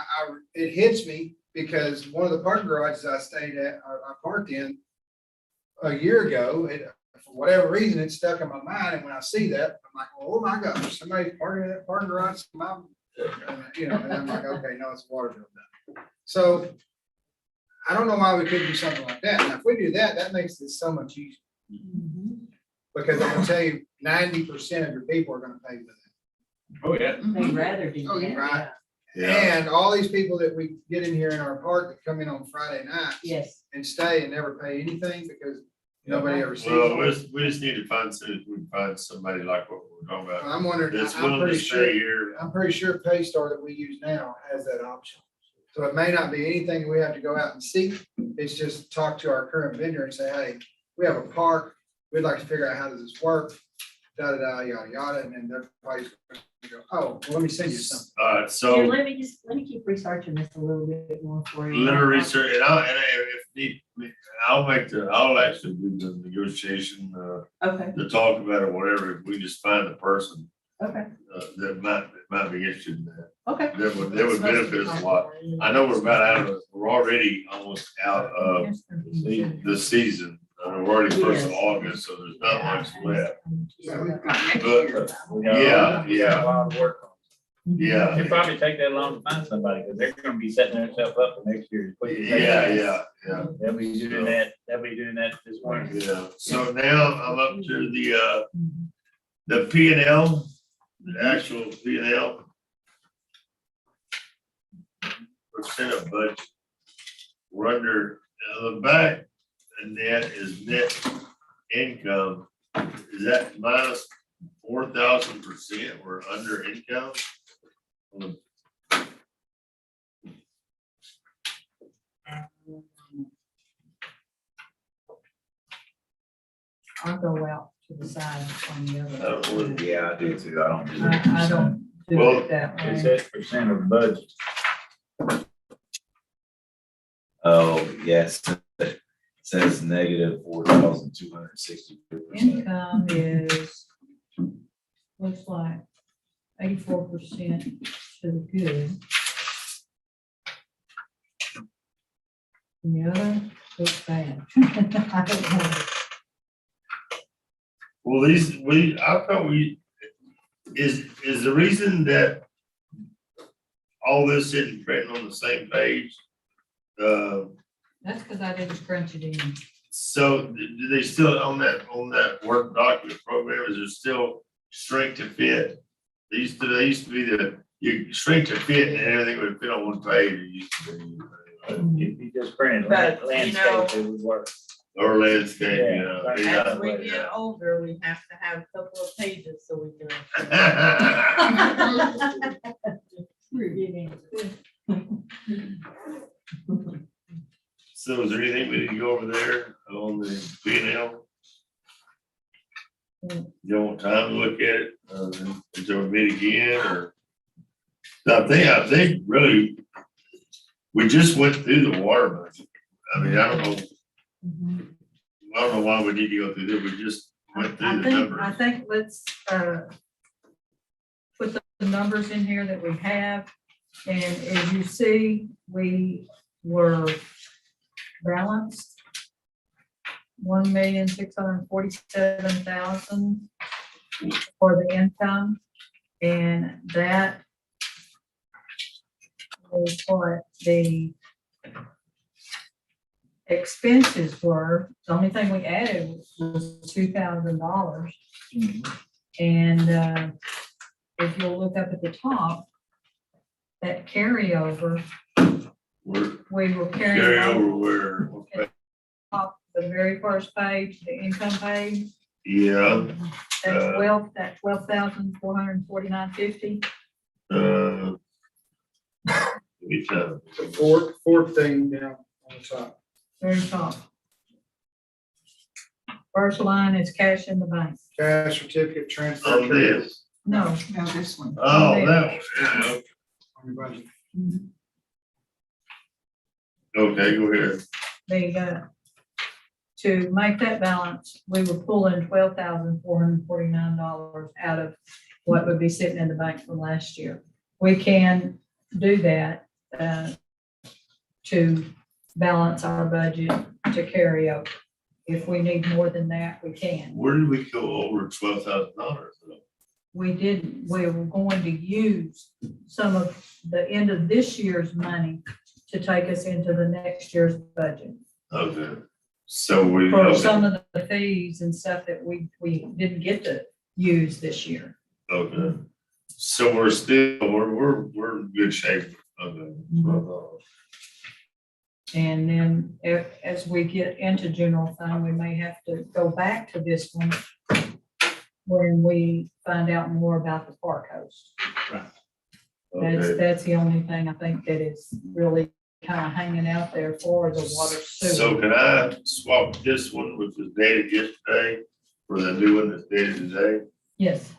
it hits me because one of the parking garages I stayed at, I parked in a year ago, for whatever reason, it stuck in my mind, and when I see that, I'm like, oh my gosh, somebody's parking in that parking garage, you know, and I'm like, okay, no, it's a water bill done. So I don't know why we couldn't do something like that. Now, if we do that, that makes this so much easier. Because I'm gonna tell you, 90% of your people are gonna pay with it. Oh, yeah. They'd rather do Oh, that. you're right. Yeah, And all these people that we get in here in our park that come in on Friday nights Yes. and stay and never pay anything because nobody ever sees well, them. we just need to find, see if we can find somebody like what we're talking about. I'm wondering, That's I'm willing pretty to sure, stay here. I'm pretty sure Paystar that we use now has that option. So it may not be anything we have to go out and seek. It's just talk to our current vendor and say, hey, we have a park. We'd like to figure out how does this work? Da, da, da, yada, yada. And then they're probably gonna go, oh, well, let me send you something. All right, And so let me keep researching this a little bit more for you. little research, and if need, I'll actually do the negotiation, Okay, to talk about it, whatever, if we just find the person, okay, that might be interested in that. okay. That would benefit us a lot. I know we're about out of, we're already almost out of the season. We're already first of Yes. August, so there's not much left. So we've got next But- year. Yeah. A lot of work on Yeah, it. It'd probably take that long to find somebody, because they're gonna be setting themselves up for next year. yeah. They'll be doing that this winter. Yeah, so now I'm up to the P and L, the actual P and L. Percent of budget. We're under, the back, and net is net income. Is that minus 4,000%? We're under income? I'll go out to the side on the I other. don't know what- Yeah, I do too. I don't do I don't do Well, it that It way. says percent of budget. Oh, yes. It says negative 4,262%. Income is, looks like 84% to the good. And the other looks bad. I don't know. Well, I thought is the reason that all this isn't printing on the same page? That's because I didn't crunch it in. So do they still, on that work document program, is there still shrink to fit? They used to be you shrink to fit and everything would fit on one page. It used to be. If you just printed But, you landscape, it would work. Or landscape, you know. Yeah. yeah. As we get older, we have to have a couple of pages so we can. We're getting. So is there anything we need to go over there on the P and L? You don't want time to look at it, until we meet again, or? I think really, we just went through the water budget. I mean, I don't know why we need to go through this, we just went through the I numbers. think let's, put the numbers in here that we have. And as you see, we were balanced 1,647,000 for the income. And that is what the expenses were. The only thing we added was $2,000. And if you'll look up at the top, that carryover, We're we were carry carrying over over where, the very first page, the income page. yeah, That's 12,449.50. it's, The fourth thing down on the top. Very top. First line is cash in the bank. Cash certificate transfer. on this. No, No, this one. Oh, that was, yeah, On your budget. okay, go ahead. the to make that balance, we were pulling $12,449 out of what would be sitting in the bank from last year. We can do that to balance our budget to carry over. If we need more than that, we can. Where did we go over $12,000? We didn't, we were going to use some of the end of this year's money to take us into the next year's budget. Okay, so we. For okay. some of the fees and stuff that we didn't get to use this year. Okay, so we're in good shape. Okay. And then as we get into general fund, we may have to go back to this one when we find out more about the park host. Okay. That's the only thing I think that is really kind of hanging out there for the water So sewer. can I swap this one, which was dated yesterday, for the new one that's dated today? Yes,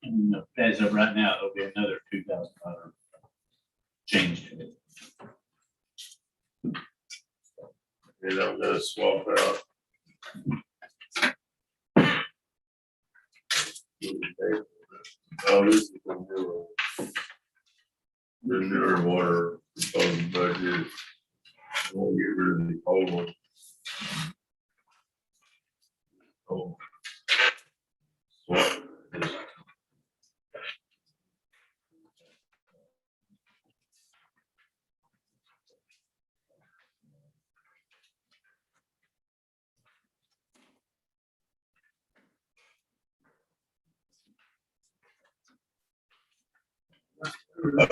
And as of right now, there'll be another $2,000 change to it. And I'm gonna swap out. Oh, this is the newer. The newer water proposed budget. We'll get rid of the old one. Oh. Swap this.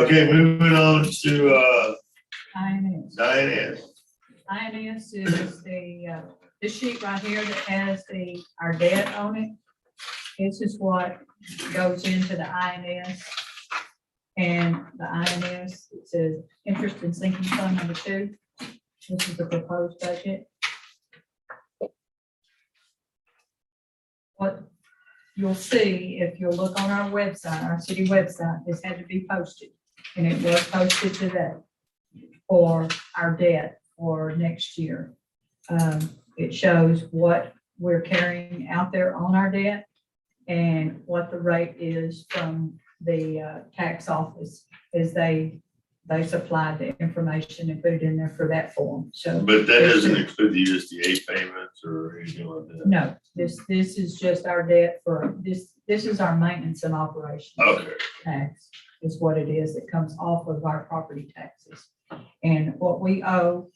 Okay, moving on to INS. Diane. INS is this sheet right here that has our debt on it. This is what goes into the INS. And the INS, it says interest and sinking fund number 2. This is the proposed budget. What you'll see, if you'll look on our website, our city website, this had to be posted. And it was posted today for our debt for next year. It shows what we're carrying out there on our debt and what the rate is from the tax office as they supplied the information and put it in there for that form. So But that doesn't include the USDA payments or anything like that? no, this is just our debt for this is our maintenance and operations. Okay, Tax is what it is. It comes off of our property taxes. And what we owe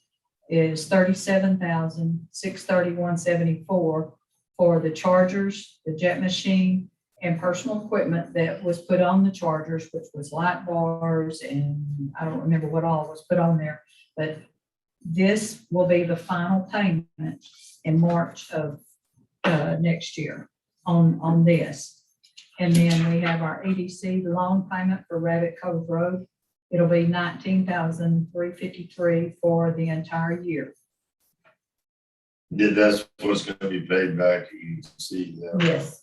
is $37,631.74 for the chargers, the jet machine, and personal equipment that was put on the chargers, which was light bars, and I don't remember what all was put on there. But this will be the final payment in March of next year on this. And then we have our EDC loan payment for Rabbit Cove Road. It'll be $19,353 for the entire year. yeah, that's what's gonna be paid back, you can see that. Yes.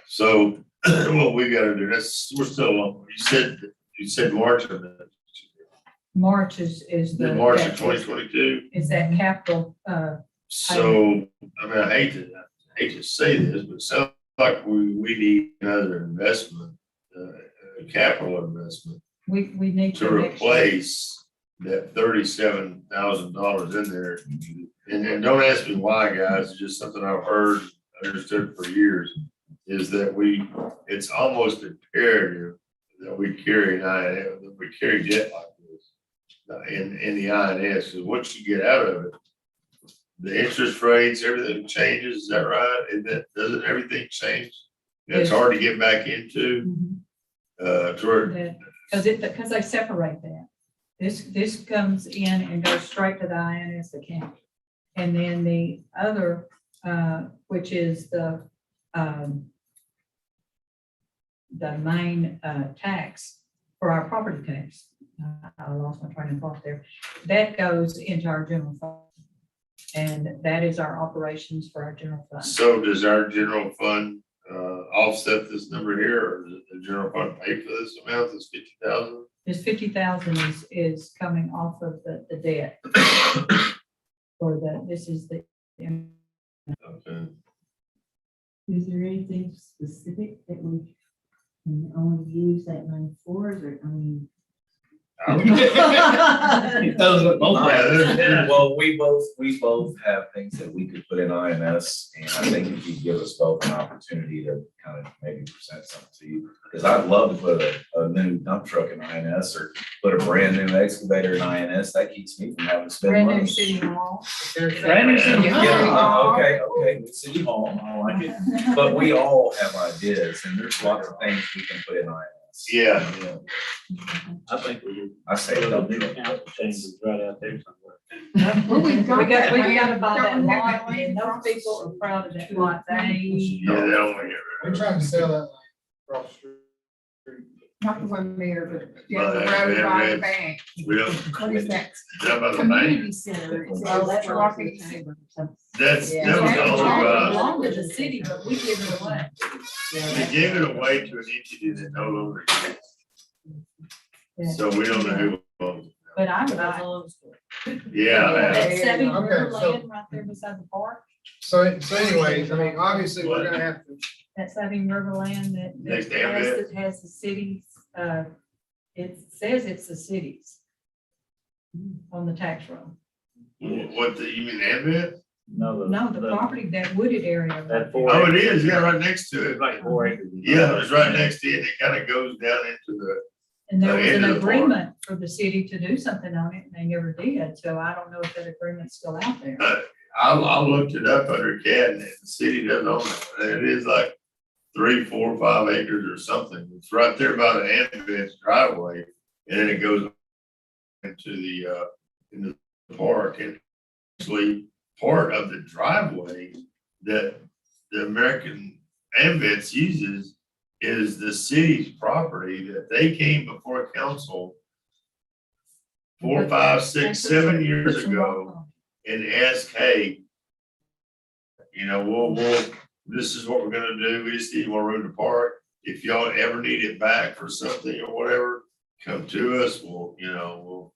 So what we gotta do, we're still on, you said March of that. March is the. March of 2022. Is that capital, So, I mean, I hate to say this, but it sounds like we need another investment, capital investment we need to to. replace that $37,000 in there. And don't ask me why, guys, it's just something I've heard, understood for years, is that it's almost imperative that we carry that we carry debt like this in the INS, because once you get out of it, the interest rates, everything changes, is that right? Doesn't everything change? It's hard to get back into, Because they separate that. This comes in and goes straight to the INS account. And then the other, which is the main tax for our property tax. I lost my train of thought there. That goes into our general fund. And that is our operations for our general fund. So does our general fund offset this number here, or does the general fund pay for this amount, this 50,000? This 50,000 is coming off of the debt. This is the Okay. Is there anything specific that we can only use that money for, or, I mean? Those are both right. Well, we both have things that we could put in INS, and I think if you give us both an opportunity to kind of maybe present something to you, because I'd love to put a new dump truck in INS or put a brand new excavator in INS. That keeps me from having to spend Brand money. new city hall. Brand new city Yeah, hall. okay, with City Hall, I like it, but we all have ideas, and there's lots of things we can put in INS. Yeah, I think we I say build a dump new truck. council chambers right out there somewhere. Well, We gotta buy that Don't we have lot, that land and those across people are proud of that lot. They, yeah, they don't want to get We rid of tried to sell that land across the street. Not the one there, but the Well, other that- road that- by the that- bank. it. We don't, What is that? is that about the bank? Community center. It oh, says that's Rocky. That's, yeah. that was It all about, belonged to the city, but we give it away. they gave it away to an entity that no longer exists. Yeah. So we don't know who owns it. But I would like. Yeah, That Seven Okay, River so- land right there beside the park, So anyways, I mean, obviously, we're gonna have to, that Seven River land that. Next to has Ambit? the- Has the cities, it says it's the cities. On the tax roll. what, you mean Ambit? No, No, the property, that wooded area. That four. Oh, it is, yeah, right next to It's it. like 4 acres. Yeah, it's right next to it. It kind of goes down into the, And there was End an of the park. agreement for the city to do something on it, and they never did, so I don't know if that agreement's still out there. I looked it up under CAD and the city doesn't own it. And it is like 3, 4, 5 acres or something. It's right there by the ambulance driveway. And then it goes into the park, and actually part of the driveway that the American Ambets uses is the city's property that they came before council 4, 5, 6, 7 years ago and asked, hey, you know, we'll, this is what we're gonna do. We just need more room to park. If y'all ever need it back for something or whatever, come to us. We'll, you know,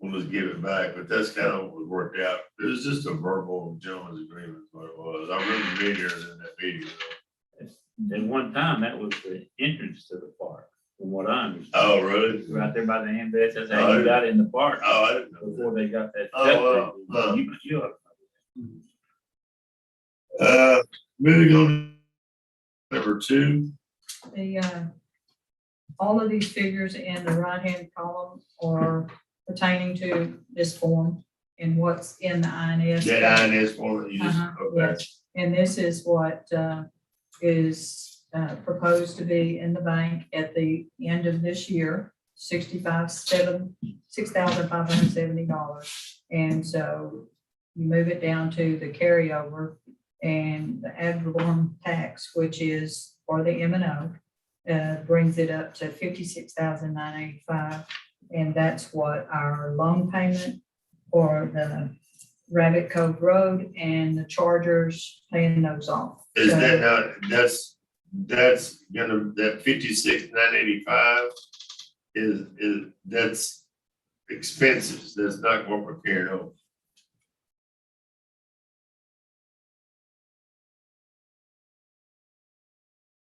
we'll just give it back. But that's kind of what was worked out. It was just a verbal gentleman's agreement, is what it was. I remember being here in that meeting. At one time, that was the entrance to the park, from what I understand. Oh, really? Right there by the ambulance, that's how you got in the park Oh, I didn't know before they got that. Oh, wow. You that. Moving on to number 2. The, all of these figures in the right-hand column are pertaining to this form and what's in the INS. That INS form that you just, Uh-huh, okay. yes. And this is what is proposed to be in the bank at the end of this year, $6,570. And so you move it down to the carryover and the ad valorem tax, which is for the M and O, brings it up to $56,985. And that's what our loan payment for the Rabbit Cove Road and the Chargers paying those off. Is So- that not, that's gonna, that 56,985 is, that's expenses. That's not what we're carrying over.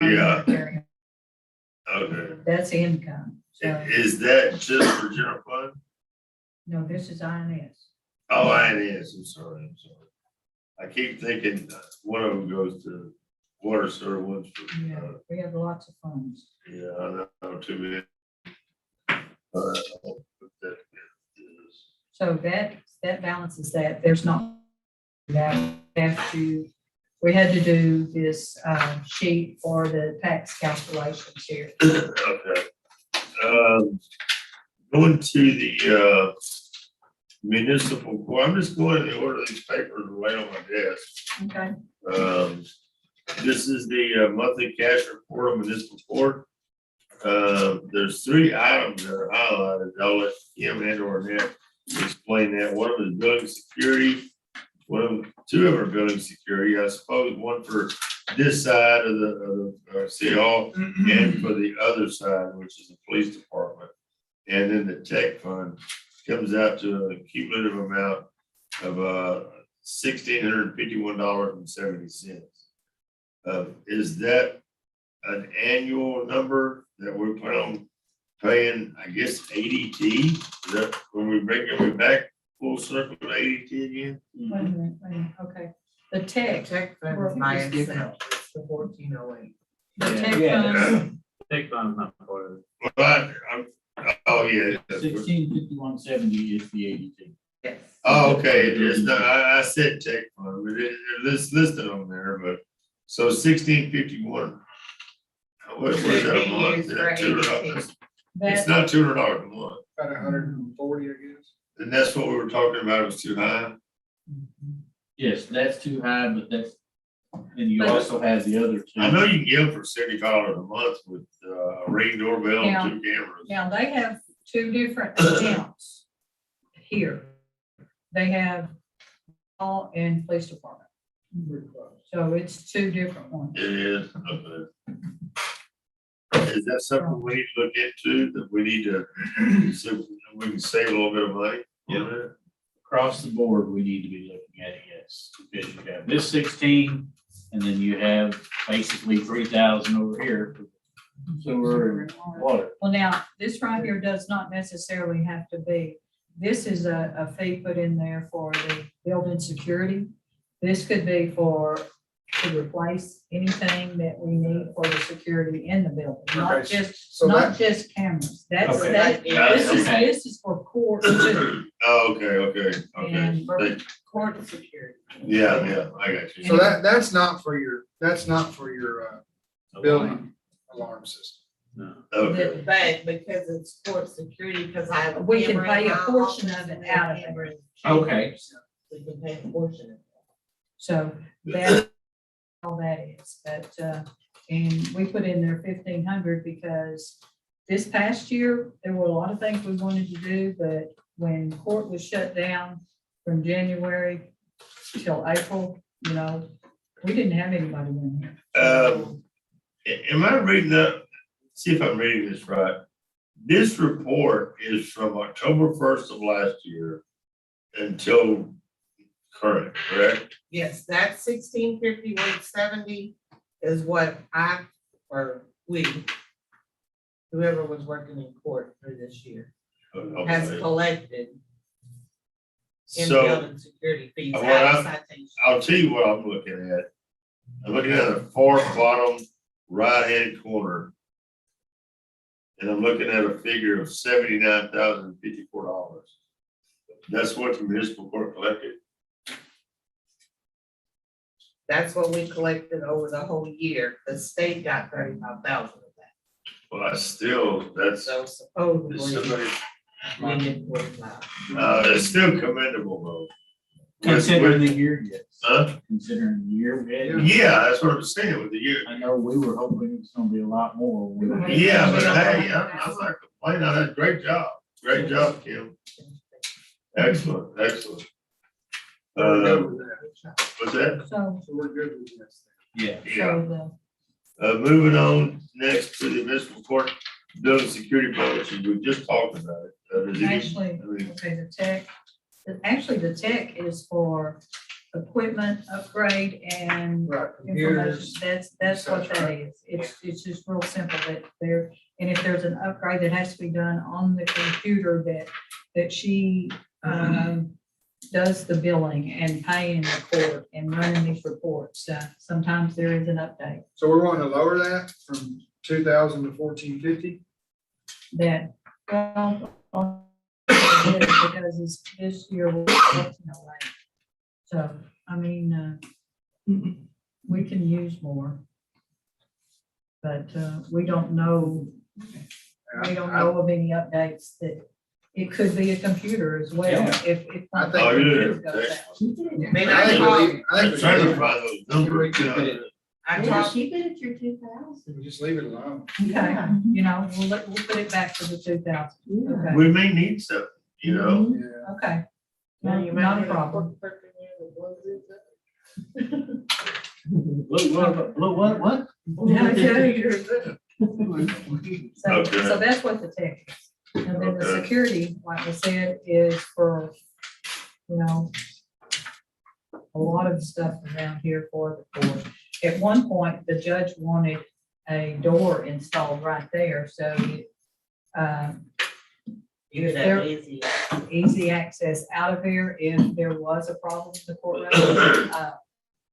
Yeah, okay. That's income. So, Is that just for general fund? no, this is INS. Oh, INS, I'm sorry. I keep thinking one of them goes to water sewer, one's for, Yeah, we have lots of funds. yeah, I know too many. That is- So that balances that. There's not that we had to do this sheet for the tax calculations here. Okay. Going to the municipal court, I'm just going to order these papers right on my desk. Okay. This is the monthly cash report of municipal court. There's 3 items that are highlighted. I'll let Kim and or Annette explain that. One of them is building security. 2 of them are building security, I suppose, one for this side of the city hall and for the other side, which is the police department. And then the tech fund comes out to a cumulative amount of $1,651.70. Is that an annual number that we plan on paying, I guess, ADT? Is that when we bring it back full circle to ADT again? Wait a minute, okay. The tech, Check funds by itself, it's the 1408. the tech Yeah. funds, Take funds not part of it. Well, oh, yeah. 165170 is the ADT. Yes. Oh, okay, it's not, I said tech fund, but it's listed on there, but, so 1651. What's that a month? Is that $200? It's that, not $200 a month, About 140, I guess. and that's what we were talking about, was too high. Yes, that's too high, but that's, and you But- also have the other two. I know you can get them for $75 a month with a Ring doorbell Now- and 2 cameras. now they have two different accounts here. They have all and police department. So it's two different ones. It is, okay. Is that something we need to look into, that we need to, so we can save a little bit of money? Yeah. Across the board, we need to be looking at it, yes, because you have this 16, and then you have basically 3,000 over here for sewer and water. Well, now, this right here does not necessarily have to be, this is a fee put in there for the building security. This could be for, to replace anything that we need for the security in the building, not Okay, just, so not that- just cameras. That's, Okay. that, Okay. this is for court, too, Oh, okay. and for Thank- court security. Yeah, I got you. So that's not for your, building alarm system. No. Okay, But because it's court security, because I have. We can camera in pay a my portion office of it and out of the it. camera in the Okay. chambers, We can pay a portion of it. So that's all that is, but, and we put in there 1,500 because this past year, there were a lot of things we wanted to do, but when court was shut down from January till April, you know, we didn't have anybody in here. am I reading that, see if I'm reading this right? This report is from October 1st of last year until current, correct? Yes, that 1651.70 is what or we, whoever was working in court for this year, has Okay. collected in So building security fees what out of I'm- citation. I'll tell you what I'm looking at. I'm looking at the far bottom right-hand corner. And I'm looking at a figure of $79,054. That's what the municipal court collected. That's what we collected over the whole year. The state got 35,000 of that. Well, that's still, that's, So supposedly, somebody, we get 45. it's still commendable though. Considering the year, yes. Huh? Considering the year we had. Yeah, that's what I'm saying with the year. I know we were hoping it's gonna be a lot more. Yeah, but hey, I'm not complaining. I did great job. Great job, Kim. Excellent. We're good with that. What's that? So, So we're good with this. Yeah. Yeah. so Moving on next to the municipal court building security policy. We just talked about it. Does the, any- actually, I mean, okay, the tech is for equipment upgrade and Right, information, computers. that's what that is. It's just real simple that there, and if there's an upgrade that has to be done on the computer that she, does the billing and paying the court and running these reports, sometimes there is an update So we're wanting to lower that from 2,000 to 1,450? that, well, because this year we're collecting a lot. So, I mean, we can use more. But, we don't know of any updates that, it could be a computer as well, Yeah. if I one think- computer goes out. May I not think call- we leave- I I'm think trying to we find those numbers. I Yeah, talked, keep it at your 2,000. just leave it alone. Okay, you know, we'll put it back to the 2,000, Yeah. okay, We may need something, you know? Yeah. okay. now you might Not a have problem. court person here that blows it up. What? Yeah, I tell you. So Okay. that's what the tech is. And then the Okay. security, like I said, is for, you know, a lot of stuff around here for the court. At one point, the judge wanted a door installed right there, so You if could there- have easy. easy access out of here if there was a problem in the courtroom.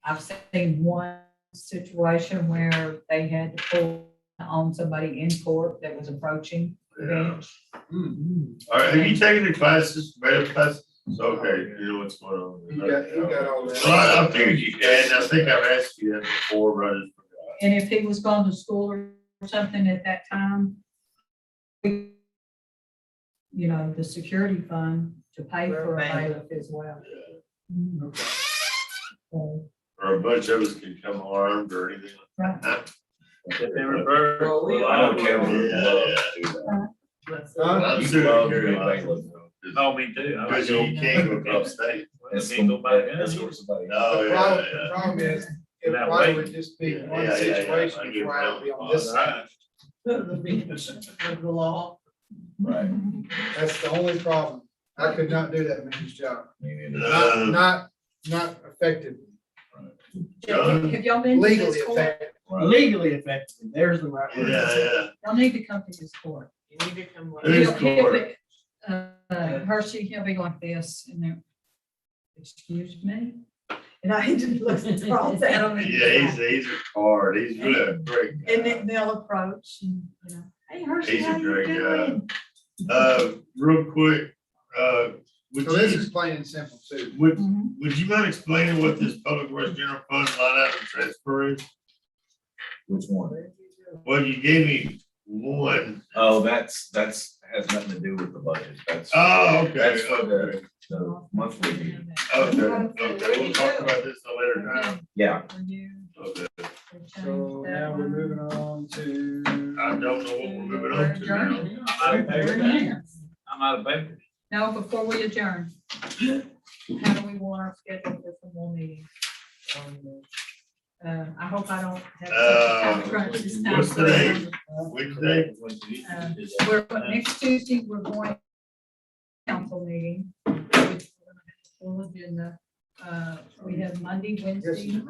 I've seen one situation where they had to pull on somebody in court that was approaching the bench. All right, have you taken the classes, better classes? Okay, you know what's going on. He got all that. Well, I figured you had, and I think I've asked you that before, but I just forgot. And if he was going to school or something at that time, you know, the security fund to pay for a bailiff as well. So, Or a bunch of us can come armed or anything. right. If they revert, Well, we- I don't care. Yeah, yeah. I'm You sure love you're being right. bailiff. Oh, me too. I Because was you can't go across state. That's Can't go by gun. that's what somebody. Oh, The yeah, problem, yeah. the problem is, it Without probably waiting. would just be Yeah, one yeah, yeah, situation I get before I would be on this that. side. The bench of the law. Right. That's the only problem. I could not do that man's job. Me neither. Not effectively, John? Have y'all been to legally this court? effective. Right. Legally effective, there's the right Yeah, word. yeah. Y'all need to come to this court. You need to come. It is court. Hershey, he'll be like this and then, excuse me? And I had to look across at him. Yeah, he's a card. He's really a great And guy. then they'll approach and, you know, hey Hershey, He's a how you great guy. doing? Real quick, would So this you, is plain and simple too. would you mind explaining what this public works general fund line item transfer is? Which one? Well, you gave me one. Oh, that's has nothing to do with the budget. That's. Oh, okay. That's for the monthly meeting. Okay, we'll talk about this at a later time. Yeah. Okay, So now we're moving on to. I don't know what we're moving on to now. I'm out of paper. I'm out of paper. No, before we adjourn, how do we want our schedule for some more meetings? I hope I don't have such a time crunch this time. What's today? Wednesday? We're, next Tuesday, we're going to council meeting. Which we're gonna have a full agenda. We have Monday, Wednesday,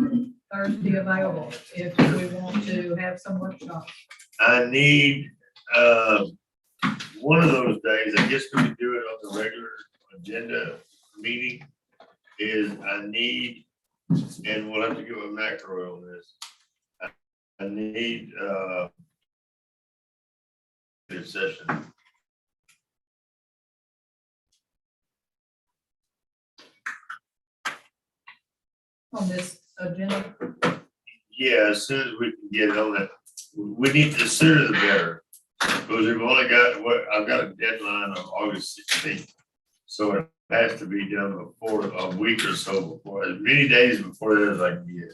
Thursday available if we want to have some workshops. I need, one of those days, I guess we could do it on the regular agenda meeting, is I need, and we'll have to get with macro on this. I need, this session. On this agenda, Yeah, as soon as we can get it on that, we need, the sooner the better. Because we've only got, I've got a deadline of August 16th. So it has to be done before, a week or so before, as many days before that as I can get.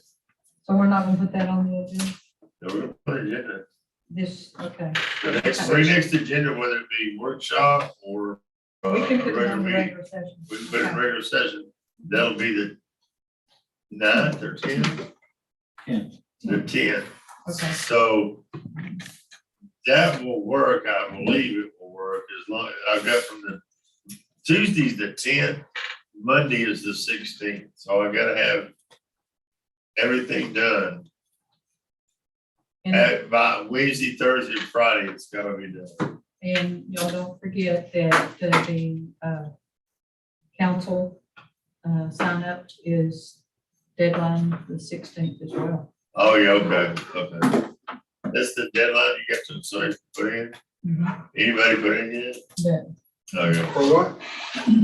so we're not gonna put that on the agenda, So we're gonna put it in this, okay. the next agenda, whether it be workshop or We a can put it regular on the meeting. regular session. We can put it in regular session. That'll be the 9th or 10th? 10th. The 10th. Okay. So that will work, I believe it will work, as long, I've got from the, Tuesday's the 10th, Monday is the 16th, so I gotta have everything done. And, By Wednesday, Thursday, and Friday, it's gotta be done. and y'all don't forget that the council sign up is deadline the 16th as well. Oh, yeah, okay. That's the deadline you got to, so put in, anybody put in yet? Yeah. Okay. For what?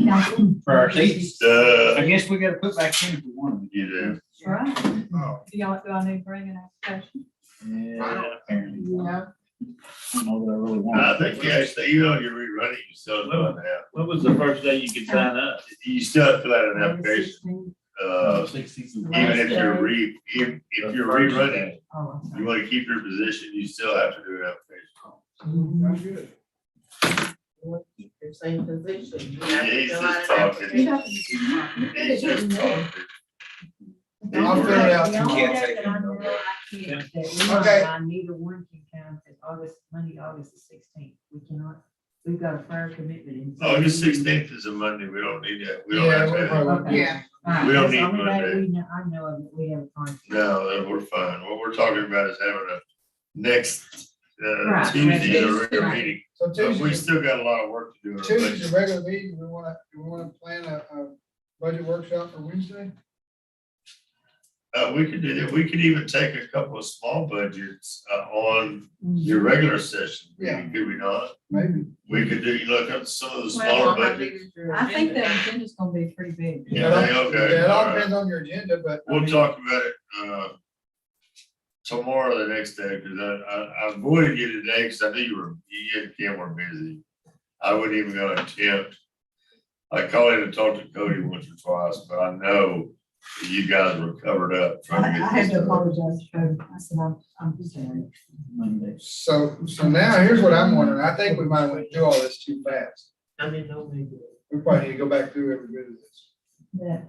Council, For our seats, I Uh, guess we gotta put back in if we want you do. right? Oh, Do y'all, do I need to bring an application? to. Yeah, apparently. Yeah. I don't know that I really want. I think you actually, even though you're rerunning, you still don't have, What was the first day you could sign up? you still have to fill out an application. Even if you're if you're rerunning, you wanna keep your position, you still have to do an application. very good. Your same position. You Yeah, have to he's fill just out an talking. application. He's just talking. I'll fill it out The tomorrow. only Can't day take that it, I no. know I can't, that we Okay. are, neither one can come is Monday, August the 16th. We cannot, we've got a prior commitment in. August 16th is a Monday, we don't need that, we don't Yeah, have we to have. probably won't be- Yeah. Right, We don't that's need the only one day day. we know- I know of it, we have a contract. No, that we're fine. What we're talking about is having a next, Right. Tuesday, a regular Right. meeting. So But we Tuesday, still got a lot of work to do. in our Tuesday's budget. a regular meeting, we wanna plan a budget workshop for Wednesday? We could do that. We could even take a couple of small budgets, on your regular session. Yeah. Could we not? Maybe. We could do, look up some of the Well, smaller how budgets. big is your I think agenda? that agenda's gonna be pretty big. Yeah, okay, Yeah, it all all right. depends on your agenda, but. I We'll mean, talk about it, tomorrow, or the next day, because I avoided you today, because I knew you and Kim were busy. I wasn't even gonna attempt. I called in and talked to Cody once or twice, but I know that you guys were covered up. trying to get I had this to done. apologize to Cody. I said, I'm sorry. Monday. So now here's what I'm wondering. I think we might want to do all this too fast. I mean, no, maybe. We probably need to go back through every bit of this. That.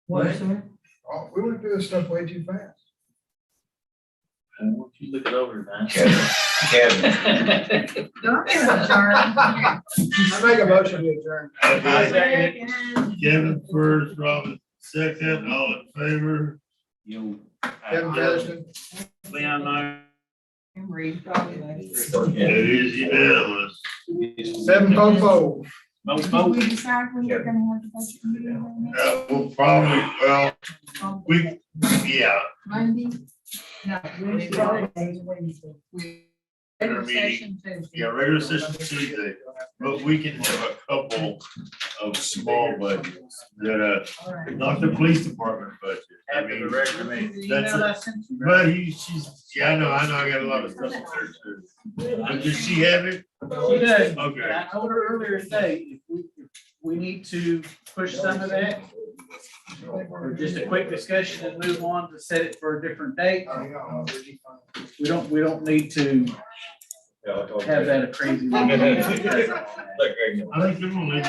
What? What, sir? Oh, we went through this stuff way too fast. And once you look it over, man. Kevin, I make a motion to adjourn. Kevin first, Robin second, all in favor? You. Kevin Featherston. Leon, I. It is unanimous. 7:44. Mo. We decide when we're gonna have the budget meeting? We'll probably, well, we, yeah, Monday? No, Wednesday, Wednesday. regular meeting. session Tuesday. yeah, regular session Tuesday, but we can have a couple of small budgets that, All right. not the police department budget. I After the mean, regular meeting. that's Email it. I sent you. but I know, I got a lot of stuff in there too. Does she have it? She does. Okay. I told her earlier today, if we need to push some of that, or just a quick discussion and move on to set it for a different date. We don't need to have that a crazy. I think they're gonna leave